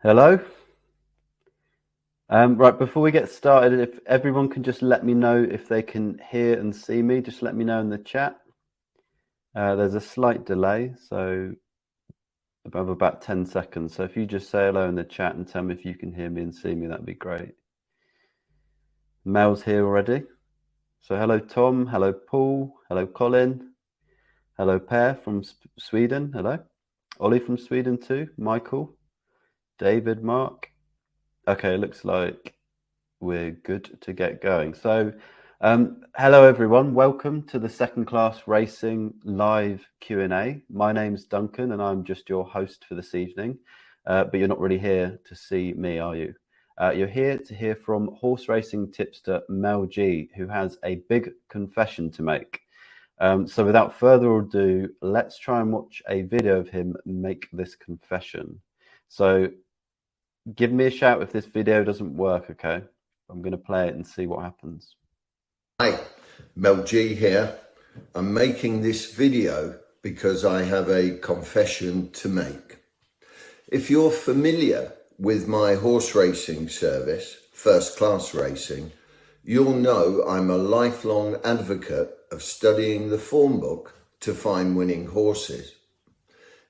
Hello. Right, before we get started, if everyone can just let me know if they can hear and see me, just let me know in the chat. There's a slight delay, so of about 10 seconds. So if you just say hello in the chat and tell me if you can hear me and see me, that'd be great. Mel's here already. So hello, Tom. Hello, Paul. Hello, Colin. Hello, Per from Sweden. Hello. Ollie from Sweden too. Michael. David, Mark. Okay, looks like we're good to get going. So hello everyone, welcome to the Second Class Racing live Q&A. My name's Duncan and I'm just your host for this evening, but you're not really here to see me, are you? You're here to hear from horse racing tipster Mel G, who has a big confession to make. So without further ado, let's try and watch a video of him make this confession. So give me a shout if this video doesn't work, okay? I'm going to play it and see what happens. Hi, Mel G here. I'm making this video because I have a confession to make. If you're familiar with my horse racing service, First Class Racing, you'll know I'm a lifelong advocate of studying the form book to find winning horses.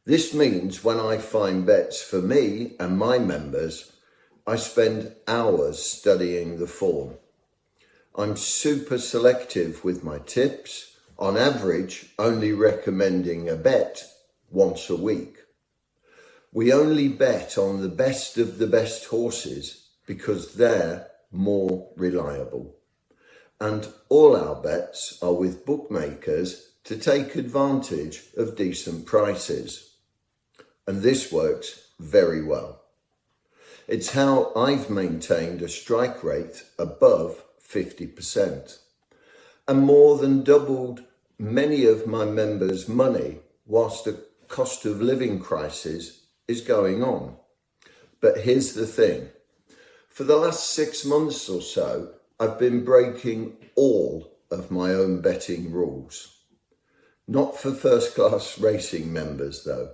This means when I find bets for me and my members, I spend hours studying the form. I'm super selective with my tips, on average only recommending a bet once a week. We only bet on the best of the best horses because they're more reliable. And all our bets are with bookmakers to take advantage of decent prices. And this works very well. It's how I've maintained a strike rate above 50% and more than doubled many of my members' money whilst the cost of living crisis is going on. But here's the thing. For the last 6 months or so, I've been breaking all of my own betting rules. Not for First Class Racing members though,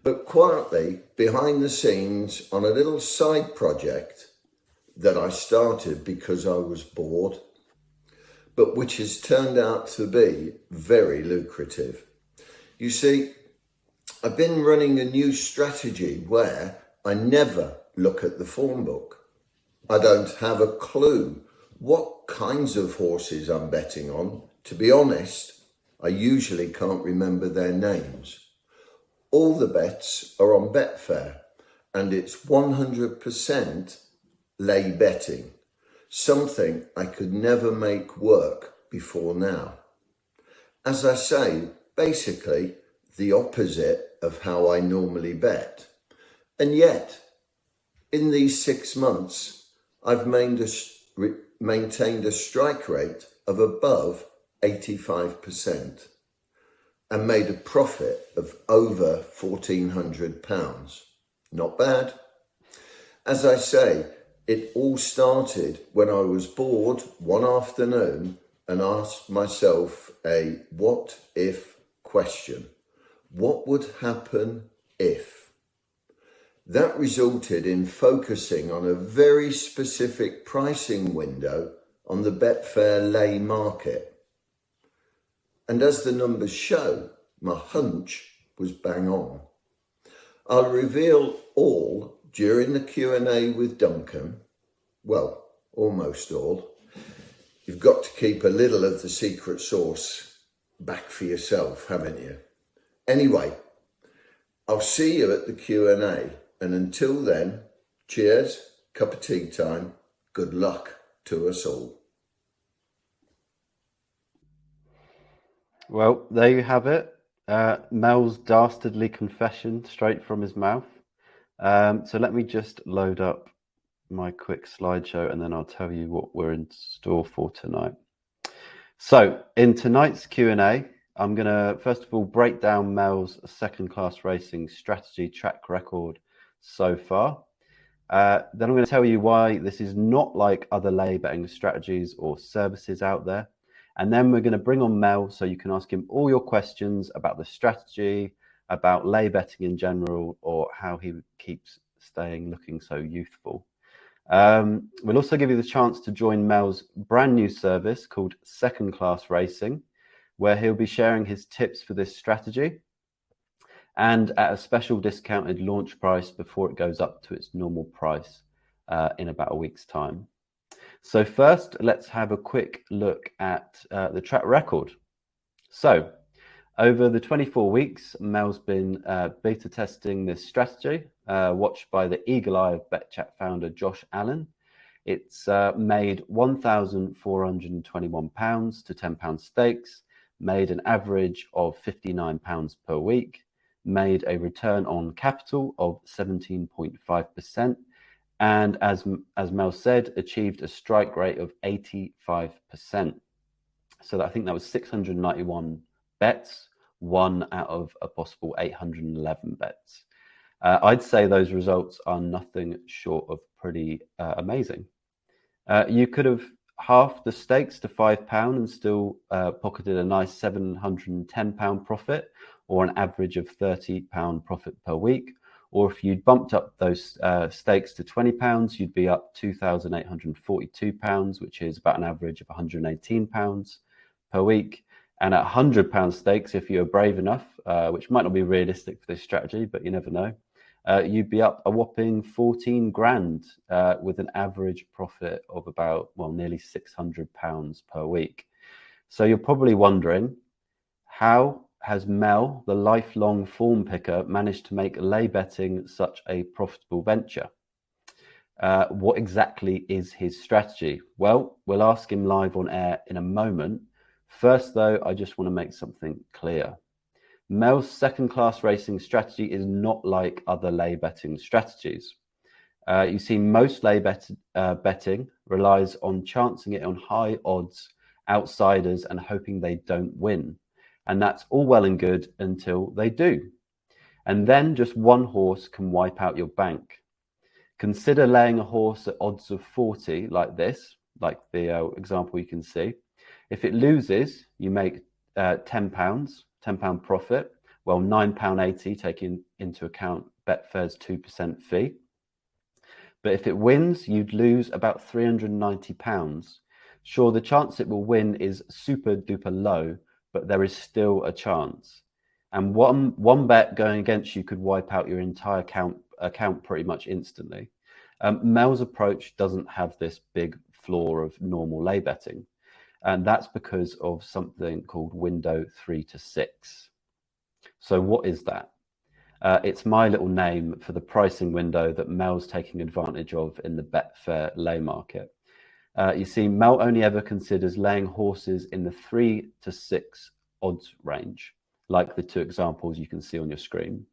but quietly behind the scenes on a little side project that I started because I was bored, but which has turned out to be very lucrative. You see, I've been running a new strategy where I never look at the form book. I don't have a clue what kinds of horses I'm betting on. To be honest, I usually can't remember their names. All the bets are on Betfair and it's 100% lay betting, something I could never make work before now. As I say, basically the opposite of how I normally bet. And yet, in these 6 months, I've maintained a strike rate of above 85% and made a profit of over £1,400. Not bad. As I say, it all started when I was bored one afternoon and asked myself a what if question. What would happen if? That resulted in focusing on a very specific pricing window on the Betfair lay market. And as the numbers show, my hunch was bang on. I'll reveal all during the Q&A with Duncan. Well, almost all. You've got to keep a little of the secret sauce back for yourself, haven't you? Anyway, I'll see you at the Q&A. And until then, cheers, cup of tea time, good luck to us all. Well, there you have it. Mel's dastardly confession straight from his mouth. So let me just load up my quick slideshow and then I'll tell you what we're in store for tonight. So in tonight's Q&A, I'm going to first of all break down Mel's Second Class Racing strategy track record so far. Then I'm going to tell you why this is not like other lay betting strategies or services out there. And then we're going to bring on Mel so you can ask him all your questions about the strategy, about lay betting in general, or how he keeps looking so youthful. We'll also give you the chance to join Mel's brand new service called Second Class Racing, where he'll be sharing his tips for this strategy and at a special discounted launch price before it goes up to its normal price in about a week's time. So first, let's have a quick look at the track record. So over the 24 weeks, Mel's been beta testing this strategy, watched by the eagle eye of BetChat founder Josh Allen. It's made £1,421 to £10 stakes, made an average of £59 per week, made a return on capital of 17.5%, and as Mel said, achieved a strike rate of 85%. So I think that was 691 bets, one out of a possible 811 bets. I'd say those results are nothing short of pretty amazing. You could have halved the stakes to £5 and still pocketed a nice £710 profit, or an average of £30 profit per week. Or if you'd bumped up those stakes to £20, you'd be up £2,842, which is about an average of £118 per week. And at £100 stakes, if you're brave enough, which might not be realistic for this strategy, but you never know, you'd be up a whopping 14 grand with an average profit of about, well, nearly £600 per week. So you're probably wondering, how has Mel, the lifelong form picker, managed to make lay betting such a profitable venture? What exactly is his strategy? Well, we'll ask him live on air in a moment. First, though, I just want to make something clear. Mel's second class racing strategy is not like other lay betting strategies. You see, most lay betting relies on chancing it on high odds outsiders and hoping they don't win. And that's all well and good until they do. And then just one horse can wipe out your bank. Consider laying a horse at odds of 40 like this, like the example you can see. If it loses, you make £10 profit, well, £9.80 taking into account Betfair's 2% fee. But if it wins, you'd lose about £390. Sure, the chance it will win is super duper low, but there is still a chance. And one bet going against you could wipe out your entire account pretty much instantly. Mel's approach doesn't have this big flaw of normal lay betting. And that's because of something called window 3 to 6. So what is that? It's my little name for the pricing window that Mel's taking advantage of in the Betfair lay market. You see, Mel only ever considers laying horses in the 3 to 6 odds range, like the two examples you can see on your screen.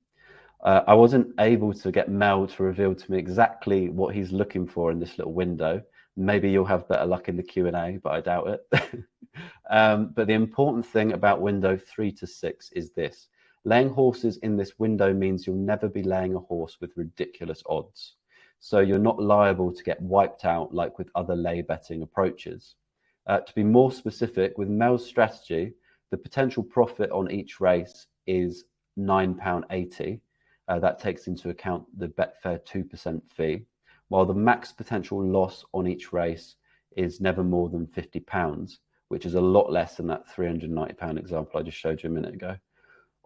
I wasn't able to get Mel to reveal to me exactly what he's looking for in this little window. Maybe you'll have better luck in the Q&A, but I doubt it. But the important thing about window 3 to 6 is this. Laying horses in this window means you'll never be laying a horse with ridiculous odds. So you're not liable to get wiped out like with other lay betting approaches. To be more specific, with Mel's strategy, the potential profit on each race is £9.80. That takes into account the Betfair 2% fee, while the max potential loss on each race is never more than £50, which is a lot less than that £390 example I just showed you a minute ago.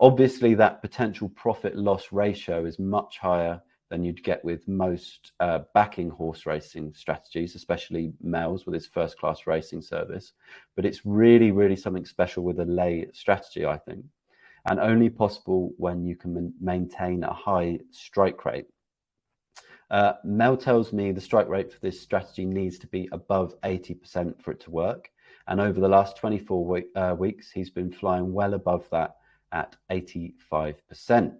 Obviously, that potential profit loss ratio is much higher than you'd get with most backing horse racing strategies, especially Mel's with his first class racing service. But it's really, really something special with a lay strategy, I think, and only possible when you can maintain a high strike rate. Mel tells me the strike rate for this strategy needs to be above 80% for it to work. And over the last 24 weeks, he's been flying well above that at 85%.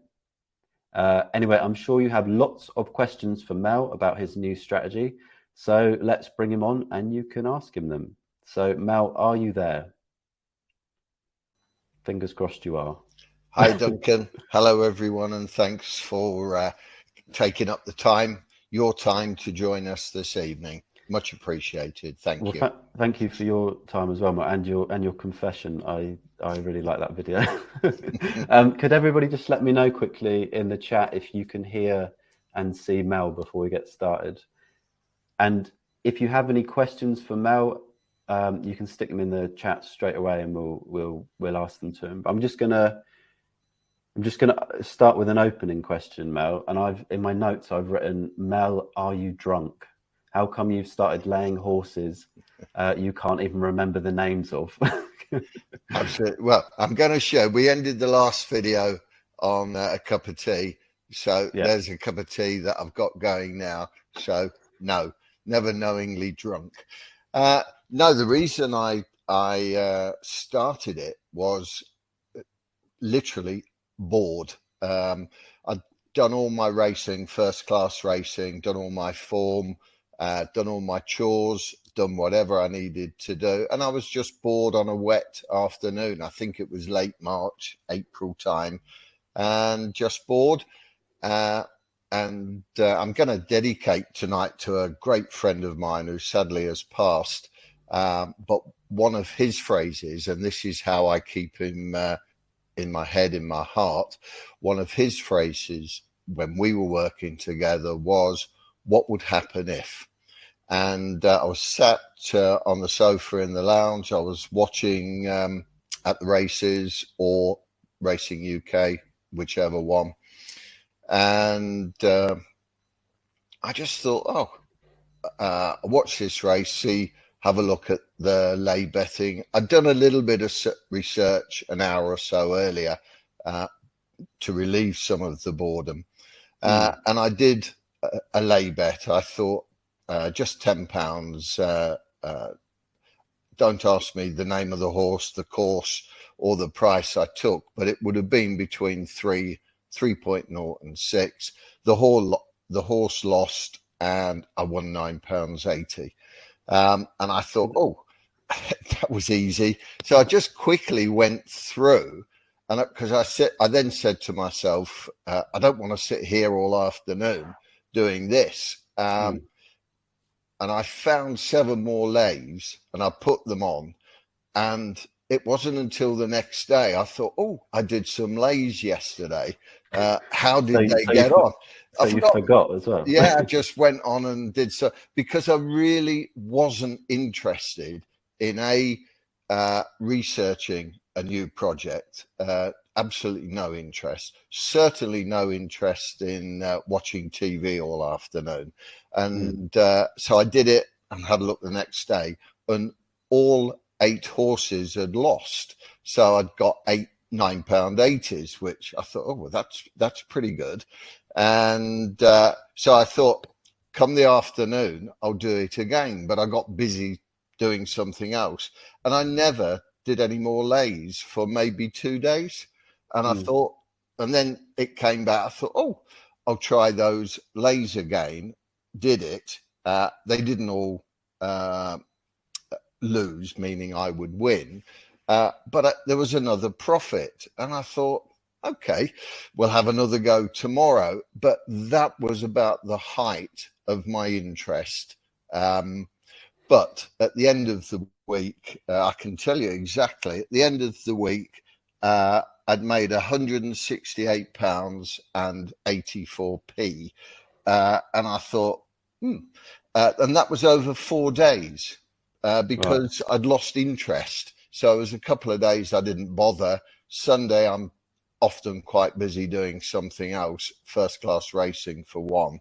Anyway, I'm sure you have lots of questions for Mel about his new strategy. So let's bring him on and you can ask him them. So Mel, are you there? Fingers crossed you are. Hi, Duncan. Hello, everyone. And thanks for taking up the time, your time to join us this evening. Much appreciated. Thank you. Thank you for your time as well, Mel, and your confession. I really like that video. Could everybody just let me know quickly in the chat if you can hear and see Mel before we get started. And if you have any questions for Mel, you can stick them in the chat straight away, and we'll ask them to him. But I'm just gonna start with an opening question, Mel. And in my notes I've written, Mel, are you drunk? How come you've started laying horses you can't even remember the names of? Absolutely. Well, I'm going to show. We ended the last video on a cup of tea, so there's a cup of tea that I've got going now. So no, never knowingly drunk. No, the reason I started it was literally bored. I'd done all my racing, first class racing, done all my form, done all my chores, done whatever I needed to do, and I was just bored on a wet afternoon. I think it was late March, April time, and just bored. I'm going to dedicate tonight to a great friend of mine who sadly has passed. But one of his phrases, and this is how I keep him in my head, in my heart, one of his phrases when we were working together was, "What would happen if?" And I was sat on the sofa in the lounge. I was watching at the races or Racing UK, whichever one. And I just thought, watch this race, have a look at the lay betting. I'd done a little bit of research an hour or so earlier to relieve some of the boredom. And I did a lay bet. I thought just £10. Don't ask me the name of the horse, the course, or the price I took, but it would have been between 3.0 and 6. The horse lost, and I won £9.80. And I thought, that was easy. So I just quickly went through, and because I then said to myself, I don't want to sit here all afternoon doing this. And I found 7 more lays, and I put them on, and it wasn't until the next day I thought, I did some lays yesterday. How did they get on? So you forgot as well. Yeah, I just went on and did so because I really wasn't interested in researching a new project. Absolutely no interest. Certainly no interest in watching TV all afternoon. And so I did it and had a look the next day, and all 8 horses had lost. So I'd got 8 £9.80s, which I thought, that's pretty good. And so I thought, come the afternoon, I'll do it again. But I got busy doing something else, and I never did any more lays for maybe 2 days. And I thought, and then it came back. I thought, I'll try those lays again. Did it. They didn't all lose, meaning I would win. But there was another profit. And I thought, okay, we'll have another go tomorrow. But that was about the height of my interest. But at the end of the week, I can tell you exactly, at the end of the week, I'd made £168.84. And I thought, and that was over 4 days because I'd lost interest. So it was a couple of days I didn't bother. Sunday, I'm often quite busy doing something else, first class racing for one.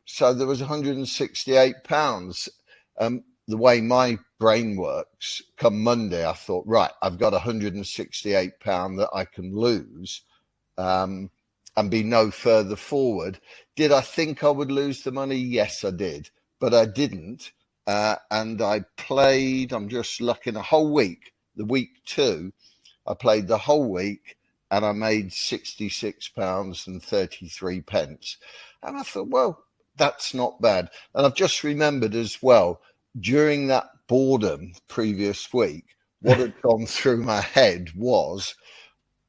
So there was £168. The way my brain works, come Monday, I thought, right, I've got £168 that I can lose and be no further forward. Did I think I would lose the money? Yes, I did, but I didn't. And I played, I'm just looking, a whole week, the week 2, I played the whole week and I made £66.33. And I thought, well, that's not bad. And I've just remembered as well, during that boredom previous week, what had gone through my head was,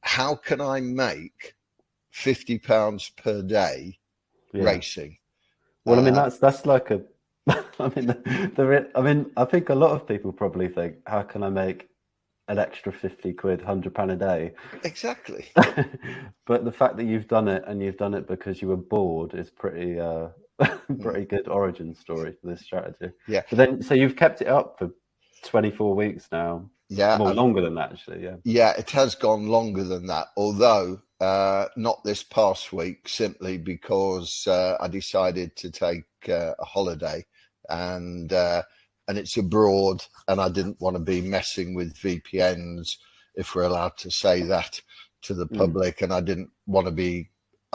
how can I make £50 per day racing? Well, I mean, that's like a, I mean, I think a lot of people probably think, how can I make an extra 50 quid, £100 a day. Exactly. But the fact that you've done it, and you've done it because you were bored, is pretty pretty good origin story for this strategy. Yeah. But then, so you've kept it up for 24 weeks now. Yeah. Well, longer than that, actually. Yeah. Yeah, it has gone longer than that, although not this past week, simply because I decided to take a holiday, and it's abroad, and I didn't want to be messing with VPNs, if we're allowed to say that to the public, and I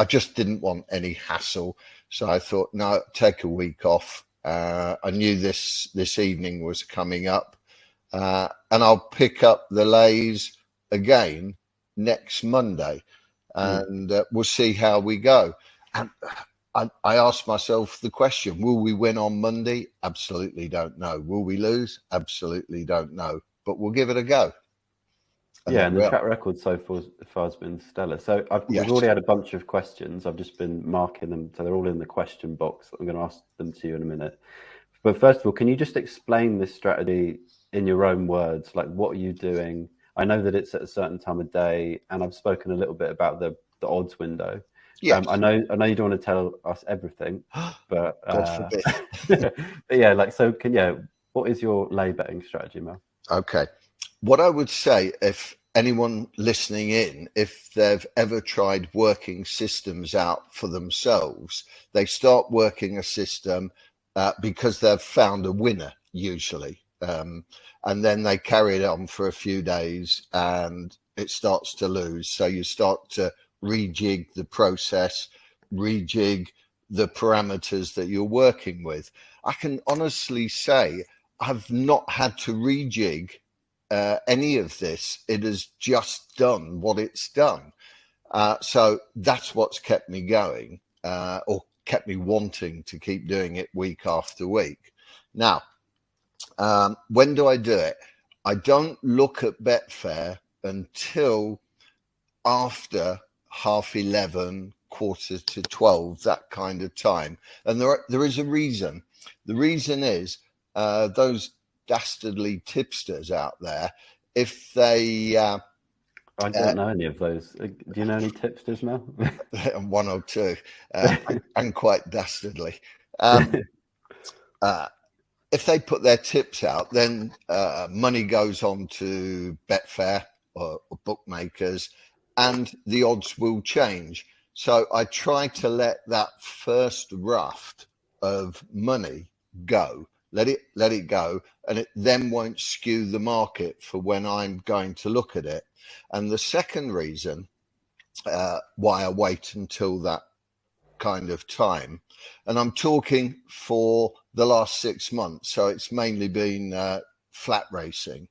just didn't want any hassle. So I thought, no, take a week off. I knew this evening was coming up. And I'll pick up the lays again next Monday, and we'll see how we go. And I asked myself the question, will we win on Monday? Absolutely don't know. Will we lose? Absolutely don't know. But we'll give it a go. And the track record so far has been stellar. So we've already had a bunch of questions. I've just been marking them, so they're all in the question box. I'm going to ask them to you in a minute. But first of all, can you just explain this strategy in your own words? Like, what are you doing? I know that it's at a certain time of day, and I've spoken a little bit about the odds window. Yes. I know you don't want to tell us everything, but God forbid. but yeah, like, so what is your lay betting strategy, Mel? Okay. What I would say, if anyone listening in, if they've ever tried working systems out for themselves, they start working a system because they've found a winner, usually. And then they carry it on for a few days and it starts to lose. So you start to rejig the process, rejig the parameters that you're working with. I can honestly say I've not had to rejig any of this. It has just done what it's done. So that's what's kept me going, or kept me wanting to keep doing it week after week. Now, when do I do it? I don't look at Betfair until after 11:30, 11:45, that kind of time. And there is a reason. The reason is those dastardly tipsters out there, if they... I don't know any of those. Do you know any tipsters, Mel? One or two, and quite dastardly. If they put their tips out, then money goes on to Betfair or bookmakers, and the odds will change. So I try to let that first raft of money go, let it go, and it then won't skew the market for when I'm going to look at it. And the second reason why I wait until that kind of time, and I'm talking for the last 6 months, so it's mainly been flat racing.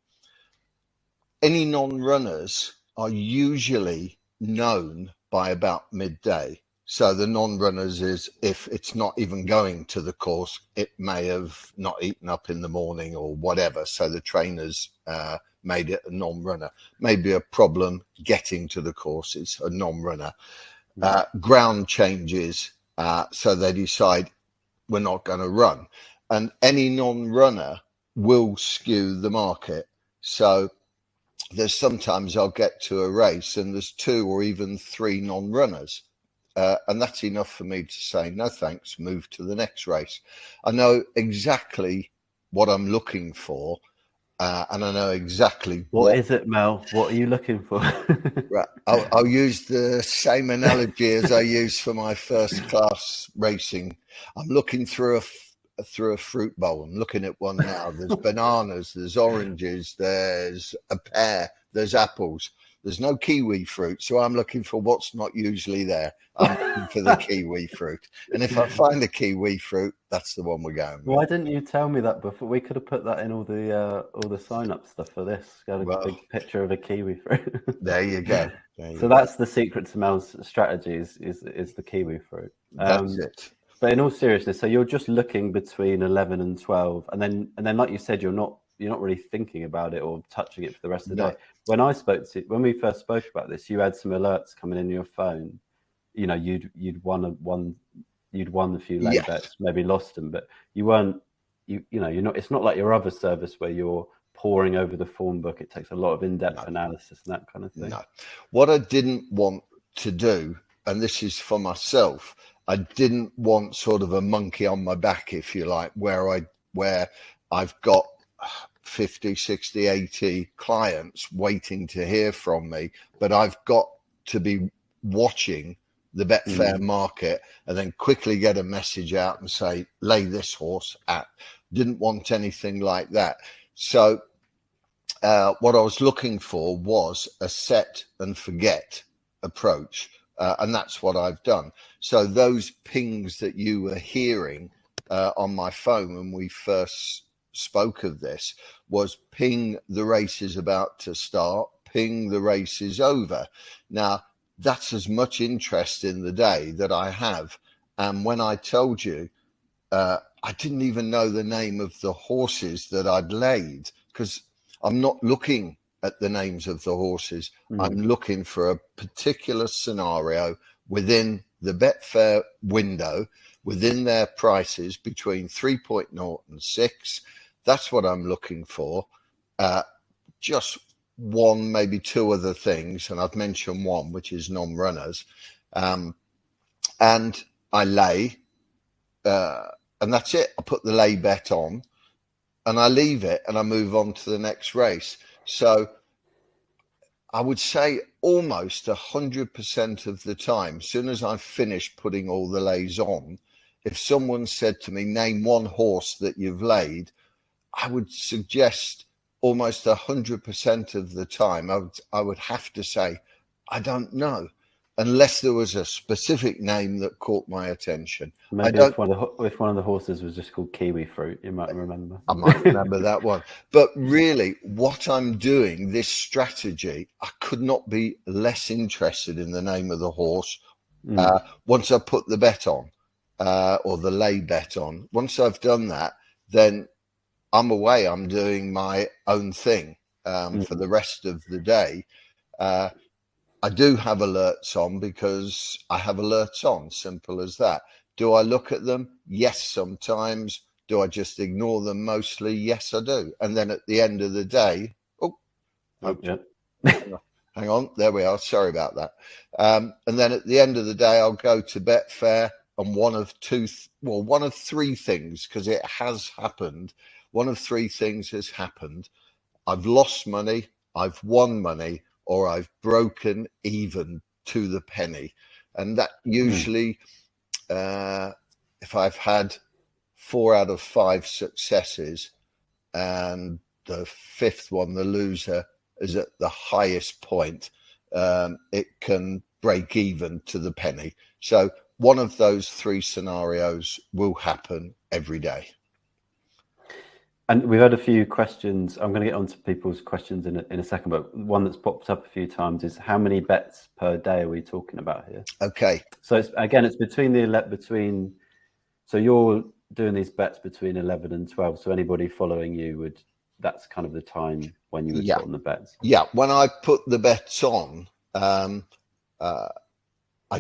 Any non-runners are usually known by about midday. So the non-runners is, if it's not even going to the course, it may have not eaten up in the morning or whatever. So the trainers made it a non-runner. Maybe a problem getting to the course, it's a non-runner. Ground changes, so they decide we're not going to run. And any non-runner will skew the market. So there's sometimes I'll get to a race and there's 2 or even 3 non-runners. And that's enough for me to say, no thanks, move to the next race. I know exactly what I'm looking for, and I know exactly what is it, Mel? What are you looking for? Right. I'll use the same analogy as I used for my first class racing. I'm looking through a fruit bowl. I'm looking at one now. There's bananas, there's oranges, there's a pear, there's apples. There's no kiwi fruit, so I'm looking for what's not usually there. I'm looking for the kiwi fruit. And if I find the kiwi fruit, that's the one we're going with. Why didn't you tell me that before? We could have put that in all the sign-up stuff for this. Got a big picture of a kiwi fruit. There you go. That's the secret to Mel's strategies is the kiwi fruit. That's it. But in all seriousness, so you're just looking between 11 and 12, and then like you said, you're not really thinking about it or touching it for the rest of the day. When we first spoke about this, you had some alerts coming in your phone. You know, you'd won a few lay bets, maybe lost them, but you weren't. You're not. It's not like your other service where you're poring over the form book. It takes a lot of in-depth analysis and that kind of thing. No. What I didn't want to do, and this is for myself, I didn't want sort of a monkey on my back, if you like, where I've got 50, 60, 80 clients waiting to hear from me, but I've got to be watching the Betfair market and then quickly get a message out and say, lay this horse at. Didn't want anything like that. So what I was looking for was a set and forget approach. And that's what I've done. So those pings that you were hearing on my phone when we first spoke of this was ping, the race is about to start, ping, the race is over. Now, that's as much interest in the day that I have. And when I told you, I didn't even know the name of the horses that I'd laid, because I'm not looking at the names of the horses. I'm looking for a particular scenario within the Betfair window, within their prices between 3.0 and 6. That's what I'm looking for. Just one, maybe two other things, and I've mentioned one, which is non-runners. And I lay, and that's it. I put the lay bet on, and I leave it, and I move on to the next race. So I would say almost 100% of the time, as soon as I've finished putting all the lays on, if someone said to me, name one horse that you've laid, I would suggest almost 100% of the time, I would have to say, I don't know, unless there was a specific name that caught my attention. Maybe if one of the horses was just called Kiwi Fruit, you might remember. I might remember that one. But really, what I'm doing, this strategy, I could not be less interested in the name of the horse. Once I put the bet on, or the lay bet on, once I've done that, then I'm away. I'm doing my own thing for the rest of the day. I do have alerts on because I have alerts on, simple as that. Do I look at them? Yes, sometimes. Do I just ignore them mostly? Yes, I do. And then at the end of the day, hang on, there we are. Sorry about that. And then at the end of the day, I'll go to Betfair, and one of three things, because it has happened. One of three things has happened. I've lost money, I've won money, or I've broken even to the penny. And that usually, if I've had 4 out of 5 successes and the fifth one, the loser, is at the highest point, it can break even to the penny. So one of those 3 scenarios will happen every day. And we've had a few questions. I'm going to get onto people's questions in a second, but one that's popped up a few times is how many bets per day are we talking about here? Okay. So it's between so you're doing these bets between 11 and 12. So anybody following you that's kind of the time when you would put on the bets. Yeah. When I put the bets on, I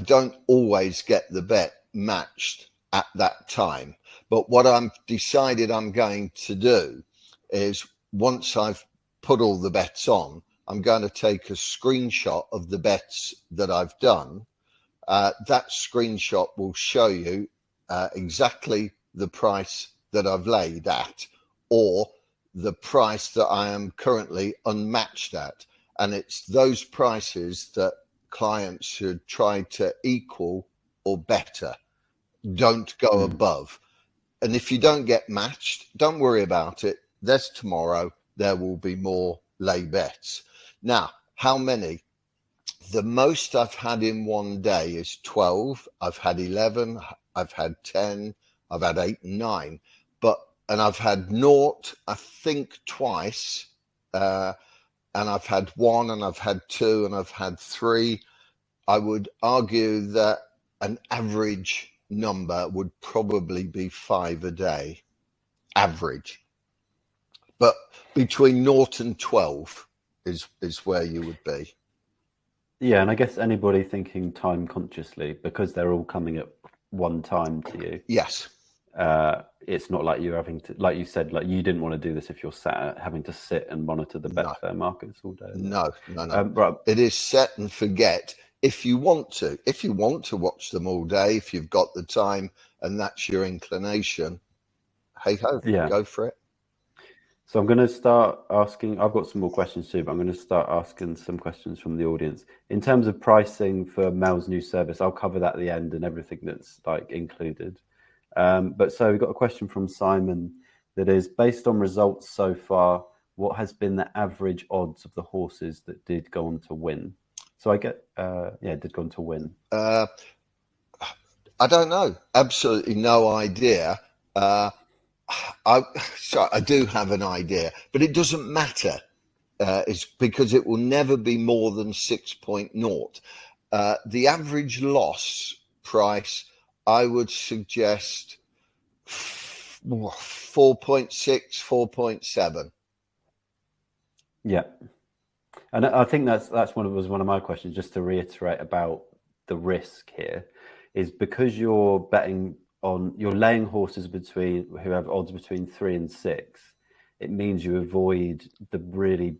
don't always get the bet matched at that time. But what I'm decided I'm going to do is, once I've put all the bets on, I'm going to take a screenshot of the bets that I've done. That screenshot will show you exactly the price that I've laid at, or the price that I am currently unmatched at. And it's those prices that clients should try to equal or better. Don't go above. And if you don't get matched, don't worry about it. There's tomorrow. There will be more lay bets. Now, how many? The most I've had in one day is 12. I've had 11. I've had 10. I've had 8 and 9. And I've had naught, I think, twice. And I've had 1, and I've had 2, and I've had 3. I would argue that an average number would probably be 5 a day, average. But between 0 and 12 is where you would be. Yeah, and I guess anybody thinking time consciously, because they're all coming at one time to you. Yes. it's not like you're having to, like you said, like you didn't want to do this if you're having to sit and monitor the Betfair markets all day. No. Right. It is set and forget if you want to. If you want to watch them all day, if you've got the time and that's your inclination, hey ho, go for it. So I'm going to start asking, I've got some more questions too, but I'm going to start asking some questions from the audience. In terms of pricing for Mel's new service, I'll cover that at the end and everything that's like included. But so we've got a question from Simon that is, based on results so far, what has been the average odds of the horses that did go on to win? So I get, did go on to win. I don't know. Absolutely no idea. I do have an idea, but it doesn't matter. It's because it will never be more than 6.0. The average loss price, I would suggest 4.6, 4.7. Yeah. And I think that's one of my questions, just to reiterate about the risk here, is because you're betting on, you're laying horses who have odds between 3 and 6, it means you avoid the really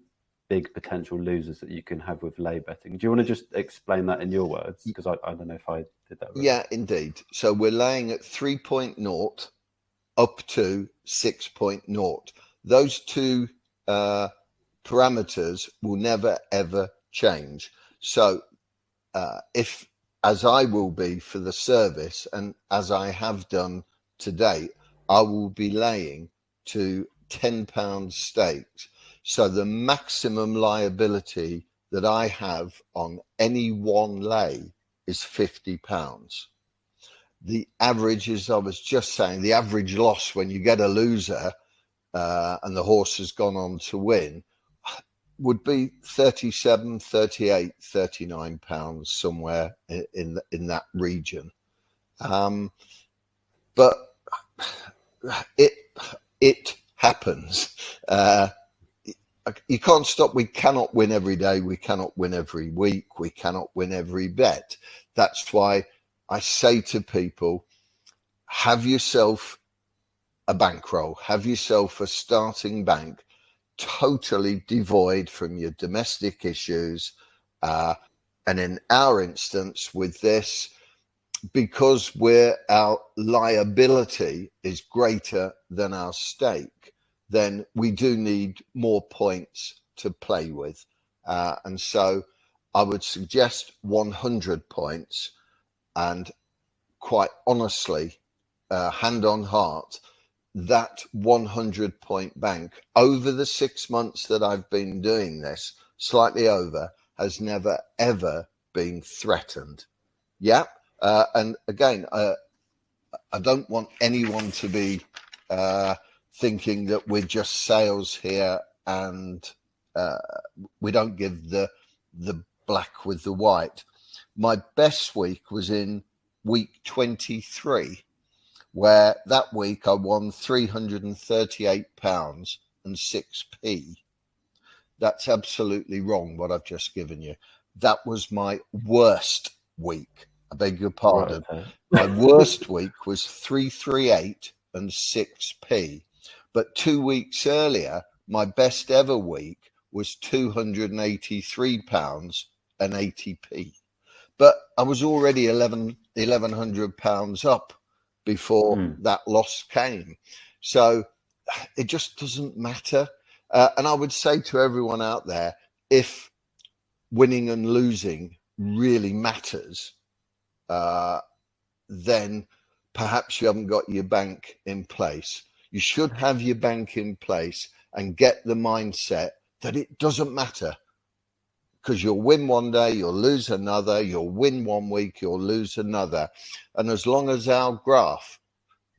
big potential losers that you can have with lay betting. Do you want to just explain that in your words? Because I don't know if I did that right. Yeah, indeed. So we're laying at 3.0 up to 6.0. Those two parameters will never ever change. So if, as I will be for the service and as I have done to date, I will be laying to £10 stakes. So the maximum liability that I have on any one lay is £50. The average, as I was just saying, the average loss when you get a loser and the horse has gone on to win would be 37, 38, 39 pounds, somewhere in that region. But it happens. You can't stop. We cannot win every day. We cannot win every week. We cannot win every bet. That's why I say to people, have yourself a bankroll, have yourself a starting bank, totally devoid from your domestic issues. And in our instance with this, because our liability is greater than our stake, then we do need more points to play with. And so I would suggest 100 points. And quite honestly, hand on heart, that 100 point bank over the 6 months that I've been doing this, slightly over, has never ever been threatened. Yeah. And again, I don't want anyone to be thinking that we're just sales here and we don't give the black with the white. My best week was in week 23, where that week I won £338 and 6p. That's absolutely wrong, what I've just given you. That was my worst week. I beg your pardon. Right, okay. My worst week was 338 and 6p. But 2 weeks earlier, my best ever week was £283 and 80p. But I was already £1,100 up before that loss came. So it just doesn't matter. And I would say to everyone out there, if winning and losing really matters, then perhaps you haven't got your bank in place. You should have your bank in place and get the mindset that it doesn't matter, because you'll win one day, you'll lose another, you'll win one week, you'll lose another. And as long as our graph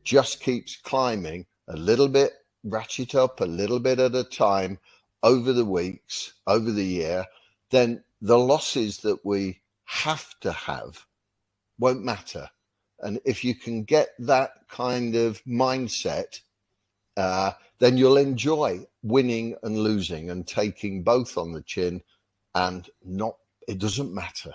just keeps climbing a little bit, ratchet up a little bit at a time over the weeks, over the year, then the losses that we have to have won't matter. And if you can get that kind of mindset, then you'll enjoy winning and losing and taking both on the chin, and it doesn't matter.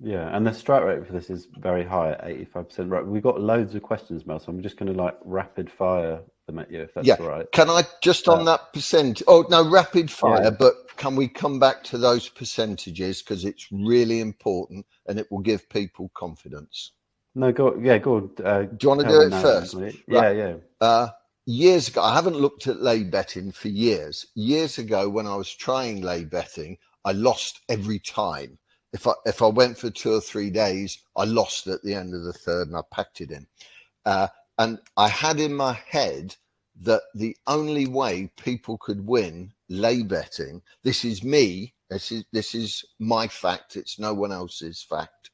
Yeah, and the strike rate for this is very high at 85%. Right, we've got loads of questions, Mel, so I'm just going to like rapid fire them at you, if Yeah. that's all right. Can I just on that percent? Oh, no, rapid fire, Yeah. but can we come back to those percentages? Because it's really important and it will give people confidence. No, go. Yeah, go on. Do you want to Tell do me it now then. first? Right. Yeah, yeah. Years ago, I haven't looked at lay betting for years. Years ago, when I was trying lay betting, I lost every time. If I went for 2 or 3 days, I lost at the end of the third, and I packed it in. And I had in my head that the only way people could win lay betting. This is me. This is my fact. It's no one else's fact.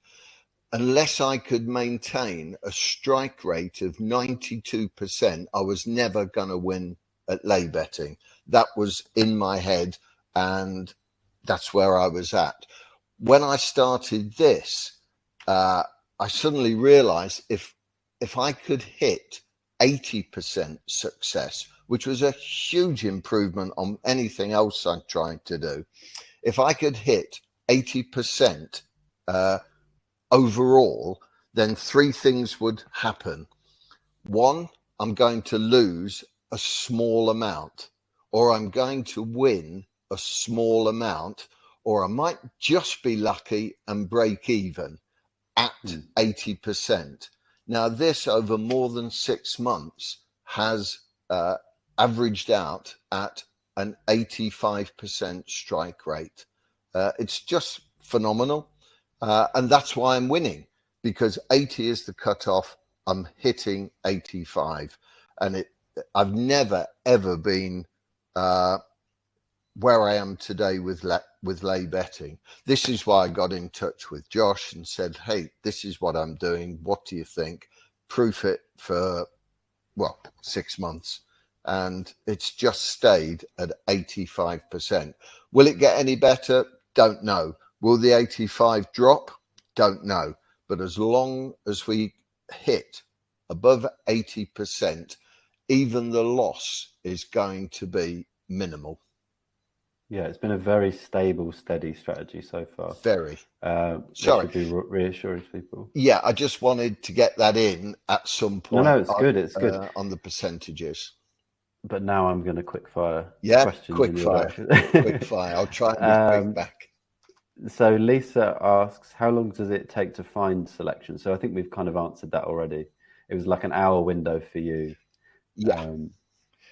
Unless I could maintain a strike rate of 92%, I was never going to win at lay betting. That was in my head, and that's where I was at. When I started this, I suddenly realized if I could hit 80% success, which was a huge improvement on anything else I tried to do, if I could hit 80% overall, then 3 things would happen. One, I'm going to lose a small amount, or I'm going to win a small amount, or I might just be lucky and break even at 80%. Now, this over more than 6 months has averaged out at an 85% strike rate. It's just phenomenal. And that's why I'm winning, because 80 is the cutoff. I'm hitting 85, and I've never ever been where I am today with lay betting. This is why I got in touch with Josh and said, "Hey, this is what I'm doing. What do you think?" Proof it for 6 months, and it's just stayed at 85%. Will it get any better? Don't know. Will the 85 drop? Don't know. But as long as we hit above 80%, even the loss is going to be minimal. Yeah, it's been a very stable, steady strategy so far. Very. That Sorry. should be reassuring to people. Yeah, I just wanted to get that in at some point. No, it's good. It's good. On the percentages. But now I'm going to quick fire questions quick in your fire. direction. Quick fire. I'll try and be quick back. So Lisa asks, how long does it take to find selection? So I think we've kind of answered that already. It was like an hour window for you. Yeah.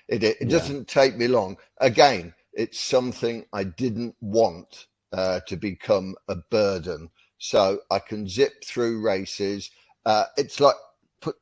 It doesn't take me long. Again, it's something I didn't want to become a burden. So I can zip through races. It's like put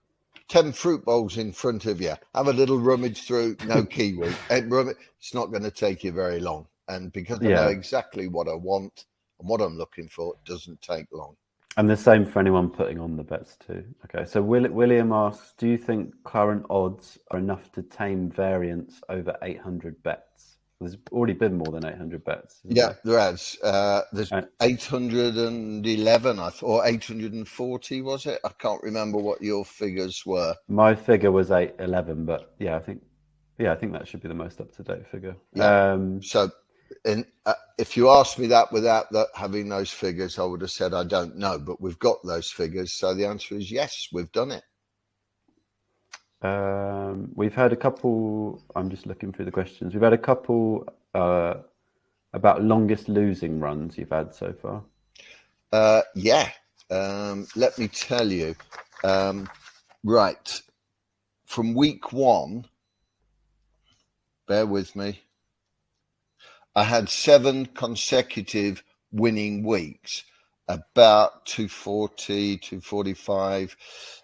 10 fruit bowls in front of you. Have a little rummage through, no kiwi. It's not going to take you very long. And because I know exactly what I want and what I'm looking for, it doesn't take long. And the same for anyone putting on the bets too. Okay, so William asks, do you think current odds are enough to tame variance over 800 bets? There's already been more than 800 bets. Yeah, there has. There's 811, I thought, or 840, was it? I can't remember what your figures were. My figure was 811, but I think that should be the most up-to-date figure. Yeah. If you asked me that without having those figures, I would have said I don't know. But we've got those figures, so the answer is yes, we've done it. We've had a couple. I'm just looking through the questions. We've had a couple about longest losing runs you've had so far. Let me tell you. Right, from week 1. Bear with me. I had 7 consecutive winning weeks, about 240, 245,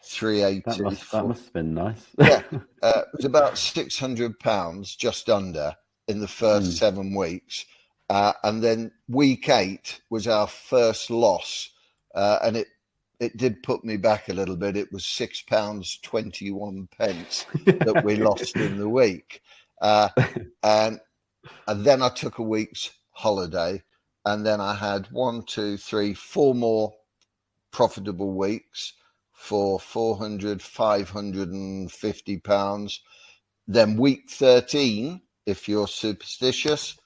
380. That must have been nice. It was about £600, just under, in the first 7 weeks. And then week 8 was our first loss. And it did put me back a little bit. It was £6.21 that we lost in the week. And then I took a week's holiday, and then I had 1, 2, 3, 4 more profitable weeks for £400, £550. Then week 13, if you're superstitious,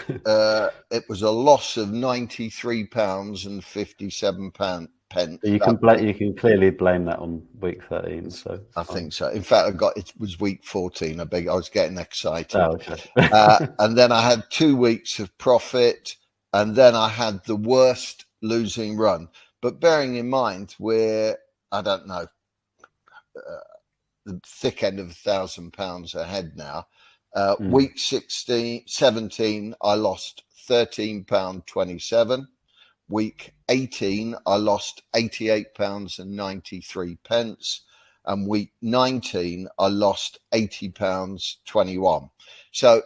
It was a loss of £93 and 57 pence. You can clearly blame that on week 13. So I think so. In fact, it was week 14. I was getting excited. Oh, okay. And then I had 2 weeks of profit, and then I had the worst losing run. But bearing in mind, I don't know, the thick end of £1,000 ahead now. Week 17, I lost £13.27. Week 18, I lost £88.93. And week 19, I lost £80.21. So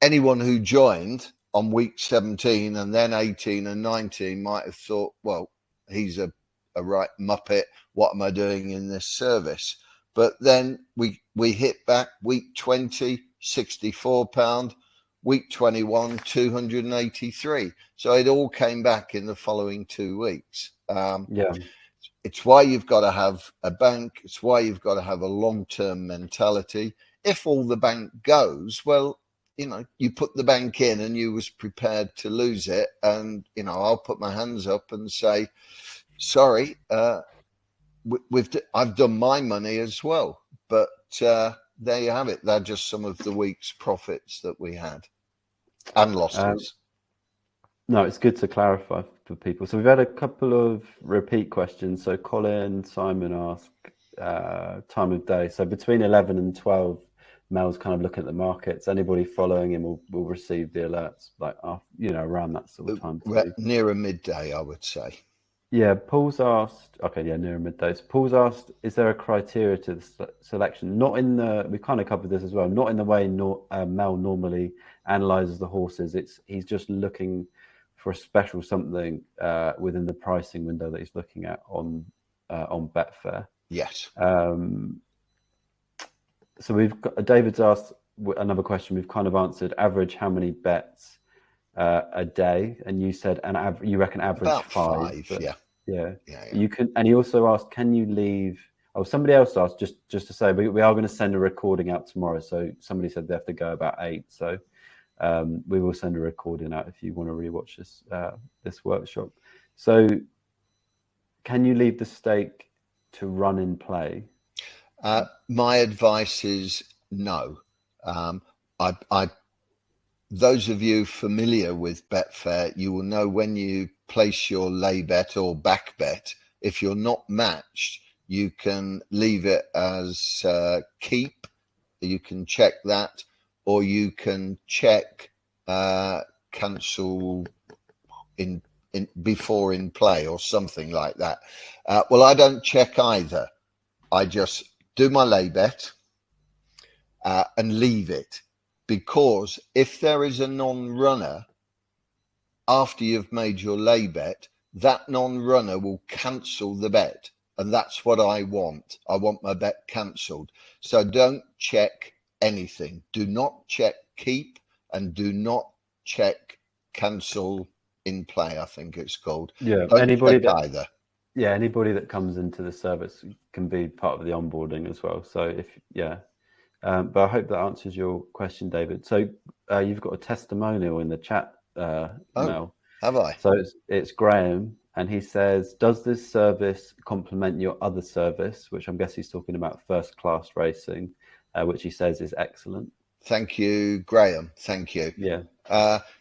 anyone who joined on week 17 and then 18 and 19 might have thought, well, he's a right muppet. What am I doing in this service? But then we hit back week 20, £64. Week 21, 283. So it all came back in the following 2 weeks. It's why you've got to have a bank. It's why you've got to have a long-term mentality. If all the bank goes, well, you put the bank in and you was prepared to lose it. And, I'll put my hands up and say, sorry, I've done my money as well. But there you have it. They're just some of the week's profits that we had. And losses. No, it's good to clarify for people. So we've had a couple of repeat questions. So Colin, Simon asked time of day. So between 11 and 12, Mel's kind of looking at the markets. Anybody following him will receive the alerts around that sort of time. Nearer midday, I would say. Yeah, Paul's asked. Okay, yeah, near midday. So Paul's asked, is there a criteria to the selection? Not in the. We kind of covered this as well. Not in the way Mel normally analyzes the horses. He's just looking for a special something within the pricing window that he's looking at on Betfair. Yes. So we've got David's asked another question. We've kind of answered average how many bets a day, and you said you reckon average about five. Yeah. You can, and he also asked, can you leave? Oh, somebody else asked just to say we are going to send a recording out tomorrow. So somebody said they have to go about 8. So we will send a recording out if you want to rewatch this workshop. So can you leave the stake to run in play? My advice is no. Those of you familiar with Betfair, you will know when you place your lay bet or back bet, if you're not matched, you can leave it as keep. You can check that, or you can check cancel in before in play or something like that. Well, I don't check either. I just do my lay bet and leave it, because if there is a non-runner after you've made your lay bet, that non-runner will cancel the bet, and that's what I want. I want my bet cancelled. So don't check anything. Do not check keep, and do not check cancel in play, I think it's called. Yeah, don't anybody check either. Yeah, anybody that comes into the service can be part of the onboarding as well. So but I hope that answers your question, David. So you've got a testimonial in the chat, Mel. Have I? So it's Graham, and he says, does this service complement your other service, which I'm guessing he's talking about first class racing, which he says is excellent. Thank you, Graham. Thank you. Yeah.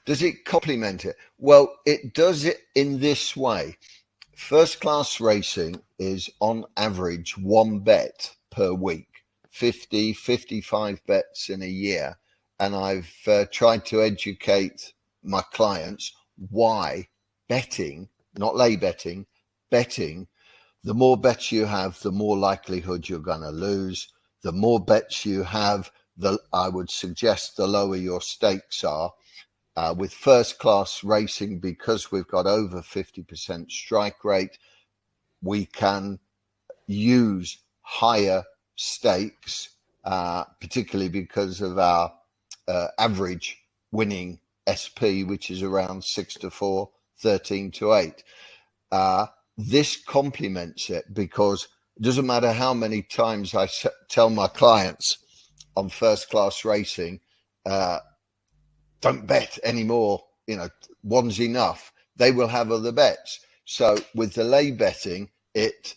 Does it complement it? Well, it does it in this way. First class racing is on average 1 bet per week, 50, 55 bets in a year. And I've tried to educate my clients why betting, not lay betting, betting, the more bets you have, the more likelihood you're going to lose. The more bets you have, I would suggest the lower your stakes are. With first class racing, because we've got over 50% strike rate, we can use higher stakes, particularly because of our average winning SP, which is around 6-4, 13-8. This complements it, because it doesn't matter how many times I tell my clients on first class racing, don't bet anymore, one's enough, they will have other bets. So with the lay betting, it